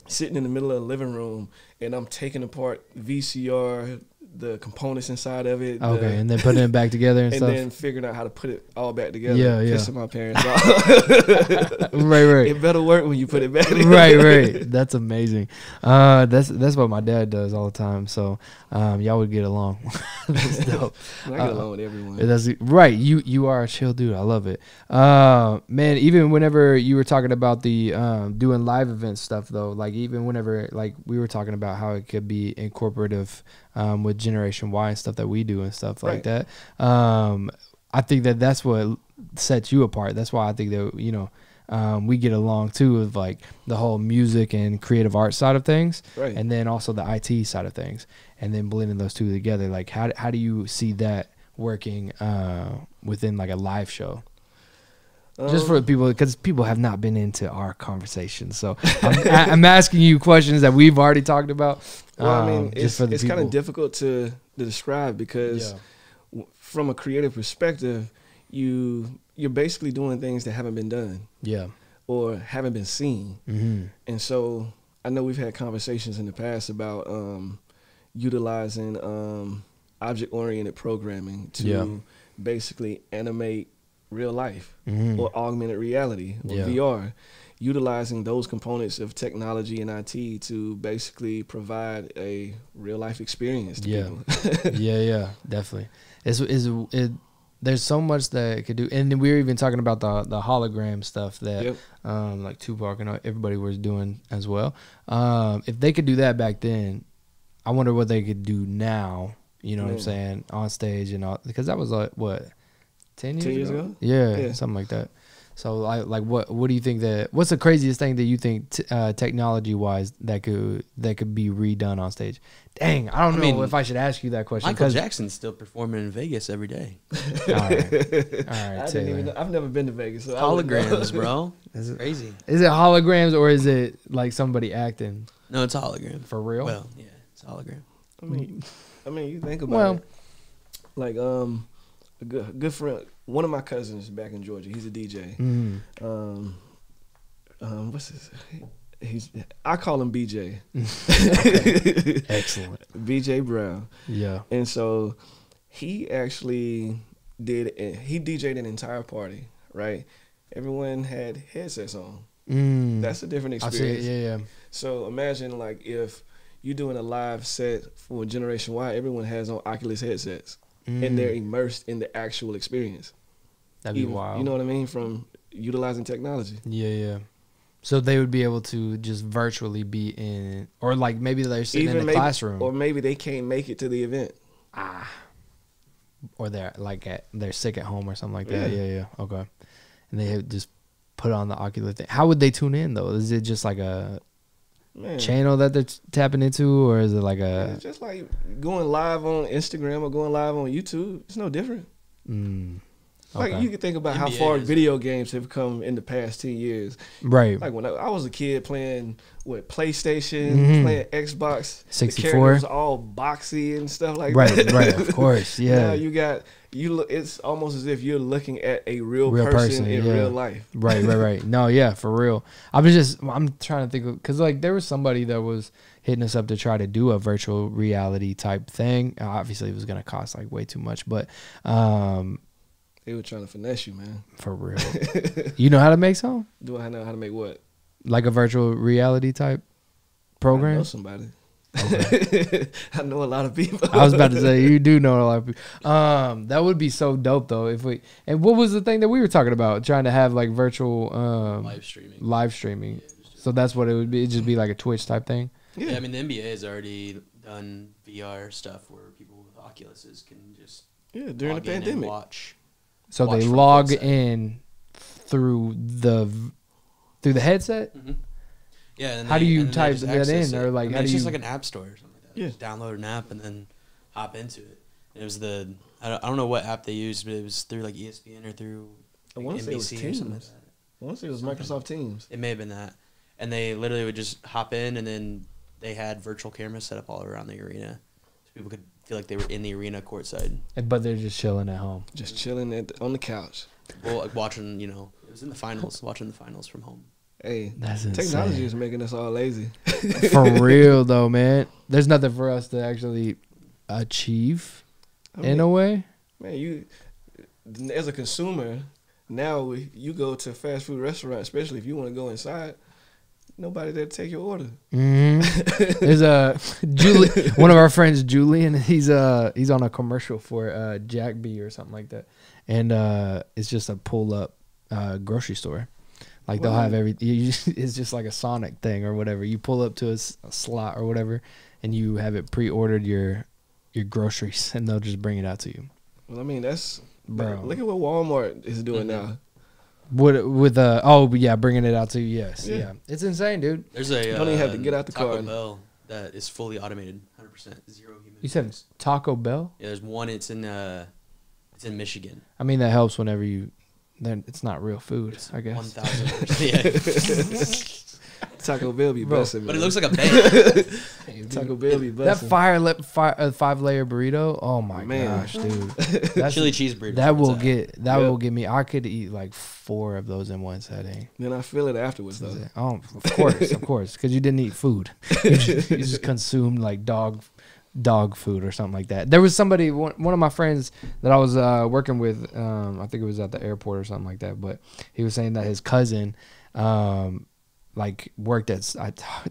sitting in the middle of the living room, and I'm taking apart VCR the components inside of it. Okay, and then putting it back together and stuff. And then figuring out how to put it all back together. Yeah, yeah. Pissing my parents off. Right. It better work when you put it back together. Right. That's amazing. That's what my dad does all the time. So y'all would get along. That's dope. I get along with everyone. That's right. You are a chill dude. I love it. Man, even whenever you were talking about the doing live event stuff though, like even whenever like we were talking about how it could be incorporative with Generation Y and stuff that we do and stuff like that. I think that's what sets you apart. That's why I think that, you know, we get along too with like the whole music and creative art side of things, and then also the IT side of things, and then blending those two together. Like how do you see that working within like a live show? Just for people, because people have not been into our conversation, so I'm asking you questions that we've already talked about. Well, I mean, it's kind of difficult to describe because from a creative perspective, you're basically doing things that haven't been done, or haven't been seen, and so I know we've had conversations in the past about utilizing object-oriented programming to basically animate real life or augmented reality or VR, utilizing those components of technology and IT to basically provide a real life experience to people. yeah, definitely. There's so much that it could do, and we were even talking about the hologram stuff that like Tupac and everybody was doing as well. If they could do that back then, I wonder what they could do now. You know what I'm saying, on stage and all, because that was like what, 10 years ago? Yeah, something like that. So like what do you think what's the craziest thing that you think technology wise that could be redone on stage? Dang, I don't know if I should ask you that question. Michael Jackson's still performing in Vegas every day. All right, I've never been to Vegas. So holograms, bro. Is it crazy? Is it holograms or is it like somebody acting? No, it's hologram. For real? Well, yeah, it's hologram. I mean, you think about it. Like a good friend, one of my cousins back in Georgia. He's a DJ. What's his? I call him BJ. Excellent. BJ Brown. Yeah. And so he actually he DJ'd an entire party. Right. Everyone had headsets on. That's a different experience. I see it. Yeah. So imagine like if you're doing a live set for Generation Y, everyone has on Oculus headsets. And they're immersed in the actual experience. That'd be wild. You know what I mean? From utilizing technology. Yeah. So they would be able to just virtually be in, or like maybe they're sitting in the classroom, or maybe they can't make it to the event. Or they're like they're sick at home or something like that. Yeah. Okay. And they have just put on the Oculus thing. How would they tune in though? Is it just like a channel that they're tapping into, or is it like it's just like going live on Instagram or going live on YouTube? It's no different. Okay. Like you can think about how far video games have come in the past 10 years. Right. Like when I was a kid playing PlayStation, playing Xbox 64, the characters all boxy and stuff like that. Right, of course, yeah. Now it's almost as if you're looking at a real person in real life. Right. No, yeah, for real. I'm trying to think because like there was somebody that was hitting us up to try to do a virtual reality type thing. Obviously, it was gonna cost like way too much, but they were trying to finesse you, man. For real. You know how to make something? Do I know how to make what? Like a virtual reality type program? I know somebody. Okay. I know a lot of people. I was about to say, you do know a lot of people. That would be so dope, though. And what was the thing that we were talking about? Trying to have like virtual live streaming. So that's what it would be. It'd just be like a Twitch type thing. Yeah, I mean, the NBA has already done VR stuff where people with Oculuses can just during the pandemic watch. So they log in through the headset. Yeah. And how do you type that in, or like how do you? It's just like an app store or something like that. Yeah. Just download an app and then hop into it. And it was I don't know what app they used, but it was through like ESPN or through I want to say it was NBC Teams. or something like that. I want to say it was Microsoft Teams. It may have been that. And they literally would just hop in, and then they had virtual cameras set up all around the arena, so people could feel like they were in the arena courtside. But they're just chilling at home. Just chilling on the couch. Well, like watching, it was in the finals, watching the finals from home. Hey, that's technology insane. is making us all lazy. For real, though, man. There's nothing for us to actually achieve I mean, in a way. Man, you as a consumer now, you go to a fast food restaurant, especially if you want to go inside. Nobody there to take your order. Mm-hmm. There's a Julie, one of our friends, Julian. He's on a commercial for Jack B or something like that, and it's just a pull up grocery store. Like they'll have it's just like a Sonic thing or whatever. You pull up to a slot or whatever, and you have it pre-ordered your groceries, and they'll just bring it out to you. Well, I mean look at what Walmart is doing now. With bringing it out to you. Yes, yeah. It's insane, dude. There's a you don't even have to get out the car. Taco Bell that is fully automated, 100%, zero human. You said Taco Bell? Yeah, there's one. It's in Michigan. I mean, that helps whenever then it's not real food. It's I guess 1,000%. Yeah. Taco Bell be busting, But man. it looks like a bank. Taco Bell be busting. That 5-layer burrito. Oh my gosh, dude! That's, Chili cheese burrito. That will get me. I could eat like 4 of those in one setting. Then I feel it afterwards, though. Oh, of course, because you didn't eat food. You just consumed like dog food or something like that. There was somebody, one of my friends that I was working with. I think it was at the airport or something like that. But he was saying that his cousin. Like worked at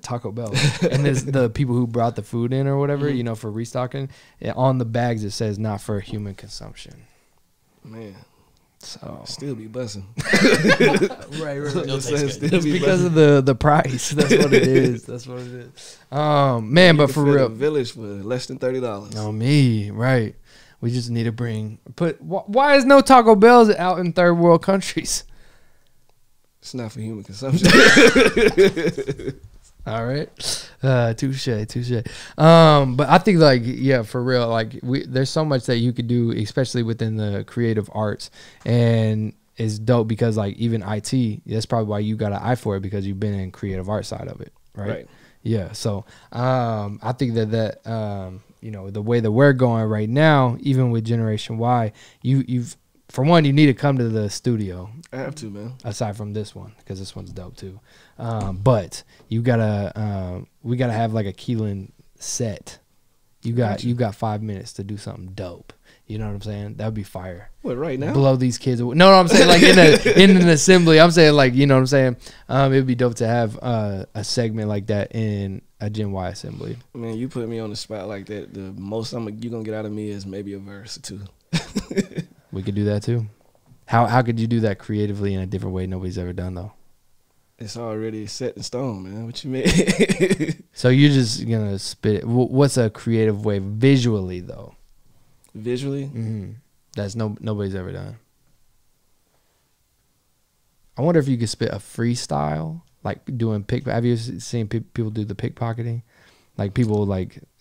Taco Bell, and the people who brought the food in or whatever, for restocking, on the bags it says not for human consumption. Man, so still be bussing. right. Just because of the price. That's what it is. That's what it is. Man, but for real, village for less than $30. On me, right? We just need to why is no Taco Bells out in third world countries? It's not for human consumption. All right. Touche. But I think for real, there's so much that you could do, especially within the creative arts, and it's dope because even IT, that's probably why you got an eye for it, because you've been in creative art side of it. Right. Yeah. So, I think that the way that we're going right now, even with Generation Y, you've, for one, you need to come to the studio. I have to, man. Aside from this one, because this one's dope too. But we gotta have like a Keelan set. You got 5 minutes to do something dope. You know what I'm saying? That would be fire. What, right now? Blow these kids away. No, I'm saying in an assembly. I'm saying you know what I'm saying? It would be dope to have a segment like that in a Gen Y assembly. Man, you put me on the spot like that. The most you're gonna get out of me is maybe a verse or two. We could do that too. How could you do that creatively in a different way nobody's ever done though? It's already set in stone, man. What you mean? So you're just gonna spit it. What's a creative way visually though? Visually? Mm-hmm. That's nobody's ever done. I wonder if you could spit a freestyle, like doing Have you seen people do the pickpocketing? Like people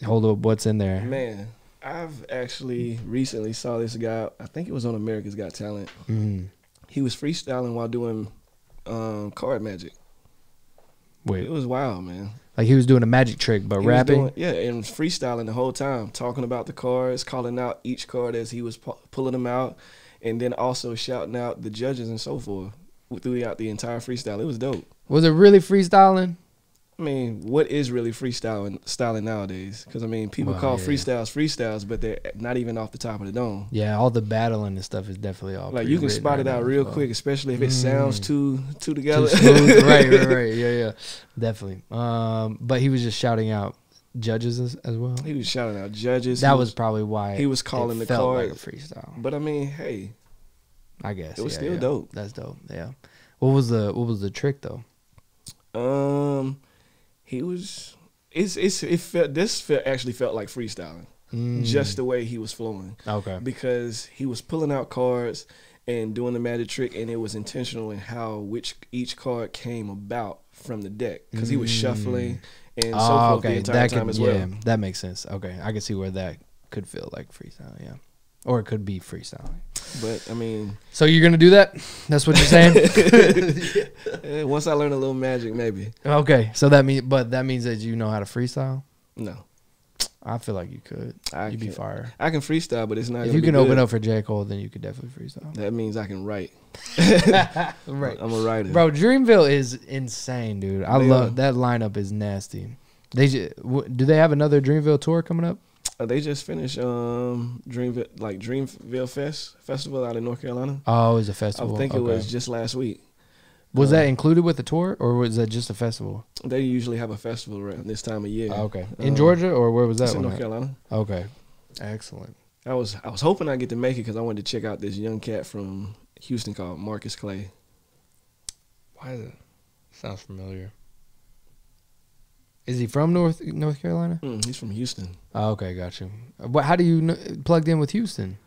hold up what's in there. Man, I've actually recently saw this guy. I think it was on America's Got Talent. Mm-hmm. He was freestyling while doing card magic. Wait, it was wild, man. Like he was doing a magic trick, but rapping. And freestyling the whole time, talking about the cards, calling out each card as he was pulling them out, and then also shouting out the judges and so forth throughout the entire freestyle. It was dope. Was it really freestyling? I mean, what is really styling nowadays? Because, I mean, people call freestyles, but they're not even off the top of the dome. Yeah, all the battling and stuff is definitely all you can spot it out real quick, especially if it sounds too together. Too smooth. Right. Yeah. Definitely. But he was just shouting out judges as well. He was shouting out judges. That was probably why he was calling the felt card like a freestyle. But, I mean, hey. I guess. It was still dope. That's dope, yeah. What was the trick, though? He was. This actually felt like freestyling, just the way he was flowing. Okay. Because he was pulling out cards and doing the magic trick, and it was intentional in how each card came about from the deck. Because he was shuffling and so forth the entire time as well. Yeah, that makes sense. Okay, I can see where that could feel like freestyle. Yeah, or it could be freestyling. But I mean, so you're gonna do that? That's what you're saying? Once I learn a little magic, maybe. Okay, so that means that you know how to freestyle. No, I feel like you could. You'd be fire. I can freestyle, but it's not. If you can open up for J. Cole, then you could definitely freestyle. That means I can write. Right, I'm a writer, bro. Dreamville is insane, dude. I love that lineup. Is nasty. Do they have another Dreamville tour coming up? They just finished Dreamville Festival out in North Carolina. Oh, it was a festival. I think it was just last week. Was that included with the tour, or was that just a festival? They usually have a festival around this time of year. Oh, okay. In Georgia, or where was that It's in one North at? Carolina. Okay. Excellent. I was hoping I'd get to make it because I wanted to check out this young cat from Houston called Marcus Clay. Why is it? Sounds familiar. Is he from North Carolina? He's from Houston. Oh, okay, got you. But how do you plugged in with Houston?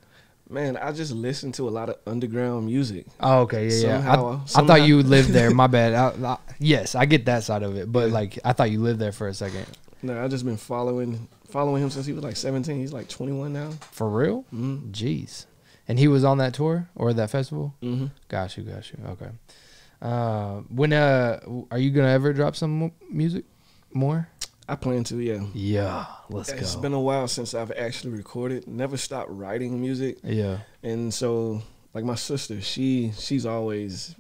Man, I just listen to a lot of underground music. Oh, okay, yeah. Somehow- I thought you lived there. My bad. Yes, I get that side of it, but Yeah. like I thought you lived there for a second. No, I just been following him since he was like 17. He's like 21 now. For real? Mm-hmm. Jeez. And he was on that tour or that festival? Mm-hmm. Got you. Okay. When are you gonna ever drop some music more? I plan to, yeah. Yeah, let's It's go. been a while since I've actually recorded. Never stopped writing music. Yeah. And so, like my sister, she's always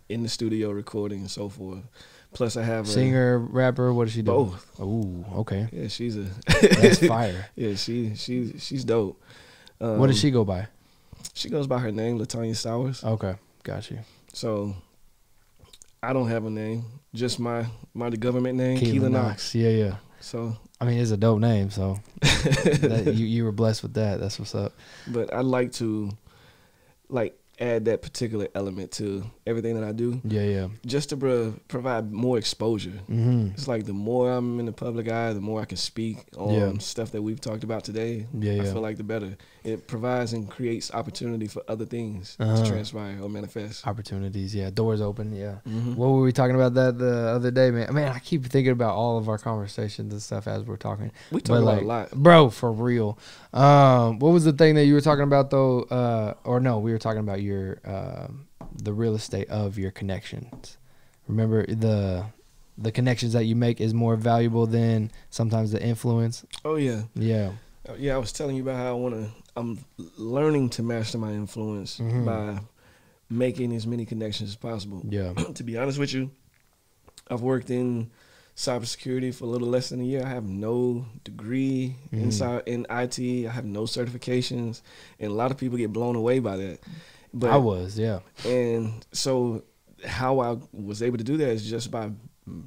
in the studio recording and so forth. Plus, I have Singer, rapper, what does she do? both. Oh, okay. Yeah, she's a That's fire. yeah. She's dope. What does she go by? She goes by her name, Latanya Sowers. Okay, got you. So I don't have a name, just my government name, Keelan Knox. Yeah. So, I mean, it's a dope name, so you were blessed with that. That's what's up. but I'd like to add that particular element to everything that I do, Yeah. just to provide more exposure. Mm-hmm. It's like the more I'm in the public eye, the more I can speak on stuff that we've talked about today. Yeah. I feel like the better. It provides and creates opportunity for other things Uh-huh. to transpire or manifest. Opportunities, yeah. Doors open, yeah. Mhm. What were we talking about that the other day, man? Man, I keep thinking about all of our conversations and stuff as we're talking. We talk about a lot. Bro, for real. What was the thing that you were talking about though? Or no, we were talking about your the real estate of your connections. Remember the connections that you make is more valuable than sometimes the influence. Oh yeah. Yeah. Yeah, I was telling you about how I'm learning to master my influence Mhm. by making as many connections as possible. Yeah. To be honest with you, I've worked in cybersecurity for a little less than a year. I have no degree in IT. I have no certifications, and a lot of people get blown away by that. But I was, yeah. and so how I was able to do that is just by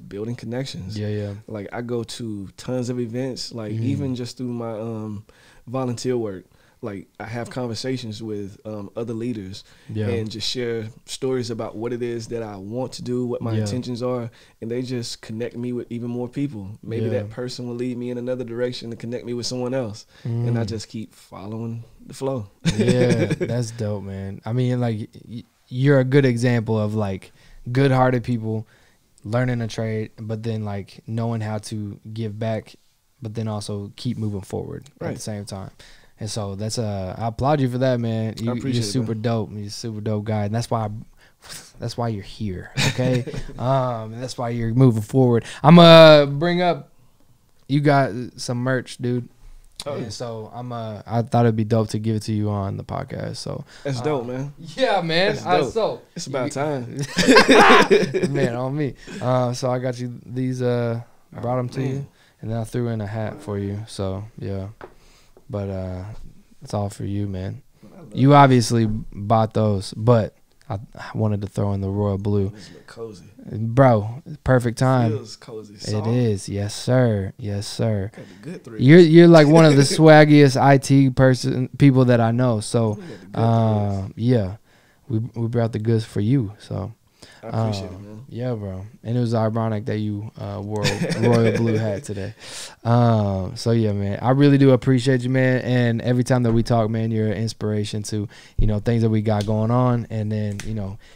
building connections. Yeah. Like I go to tons of events, like even just through my volunteer work. Like I have conversations with other leaders Yeah. and just share stories about what it is that I want to do, what my intentions are, and they just connect me with even more people. Maybe that person will lead me in another direction to connect me with someone else, and I just keep following the flow. Yeah, that's dope, man. I mean, like, you're a good example of, like, good-hearted people learning a trade, but then, like, knowing how to give back, but then also keep moving forward at the same time. And so that's I applaud you for that, man. I appreciate you're super dope. You're a super dope guy, and that's why you're here, okay? And that's why you're moving forward. I'm gonna bring up. You got some merch, dude. Oh, And so I thought it'd be dope to give it to you on the podcast. So That's dope, man. yeah, man. That's dope. It's about time. Man, on me. So I got you these. Brought them to you, and then I threw in a hat for you. So yeah, but it's all for you, man. You obviously bought those, but I wanted to throw in the royal blue. This look cozy. Bro, perfect time. Feels cozy. It Soft. is, yes sir. Got the good threads. You're like one of the swaggiest IT people that I know. So, yeah, we brought the goods for you. So, I appreciate it, man. yeah, bro. And it was ironic that you wore a royal blue hat today. So yeah, man, I really do appreciate you, man. And every time that we talk, man, you're an inspiration to, things that we got going on. And then,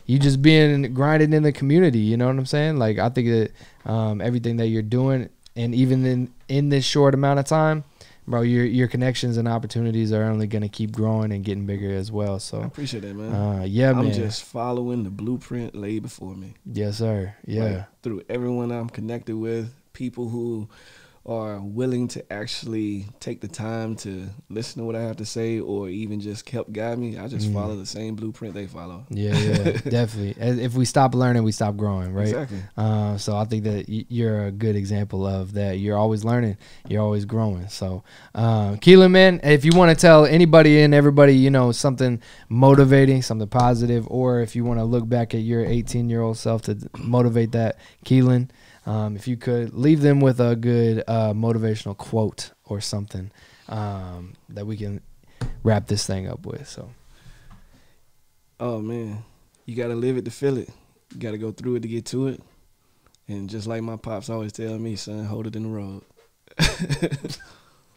you just being grinding in the community, you know what I'm saying? Like, I think that everything that you're doing, and even in this short amount of time, bro, your connections and opportunities are only going to keep growing and getting bigger as well. So I appreciate that, man. yeah, man. I'm just following the blueprint laid before me. Yes, sir. Yeah. Like, through everyone I'm connected with, people who are willing to actually take the time to listen to what I have to say, or even just help guide me, I just follow the same blueprint they follow. Yeah, definitely. If we stop learning, we stop growing, right? Exactly. So I think that you're a good example of that. You're always learning, you're always growing. So, Keelan, man, if you want to tell anybody and everybody, you know, something motivating, something positive, or if you want to look back at your 18-year-old self to motivate that, Keelan, if you could leave them with a good motivational quote or something that we can wrap this thing up with. So, oh man, you gotta live it to feel it. You gotta go through it to get to it. And just like my pops always tell me, son, hold it in the road.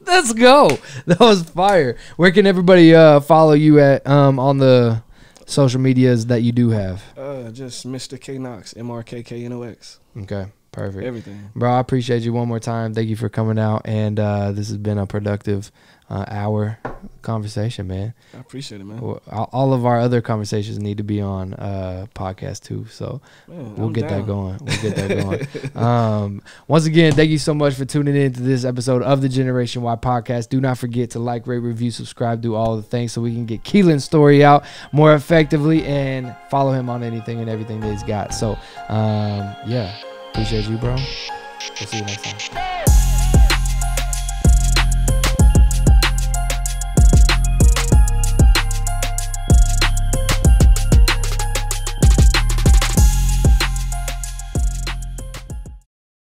Let's go. That was fire. Where can everybody follow you at on the social medias that you do have? Just Mr. K Knox, MRKKNOX. Okay. Perfect. Everything. Bro, I appreciate you one more time. Thank you for coming out. And this has been a productive hour conversation, man. I appreciate it, man. All of our other conversations need to be on podcast too. So we'll get that going. We'll get that going. Once again, thank you so much for tuning in to this episode of the Generation Y podcast. Do not forget to like, rate, review, subscribe, do all the things so we can get Keelan's story out more effectively, and follow him on anything and everything that he's got. So, yeah. Appreciate you, bro. We'll see you next time.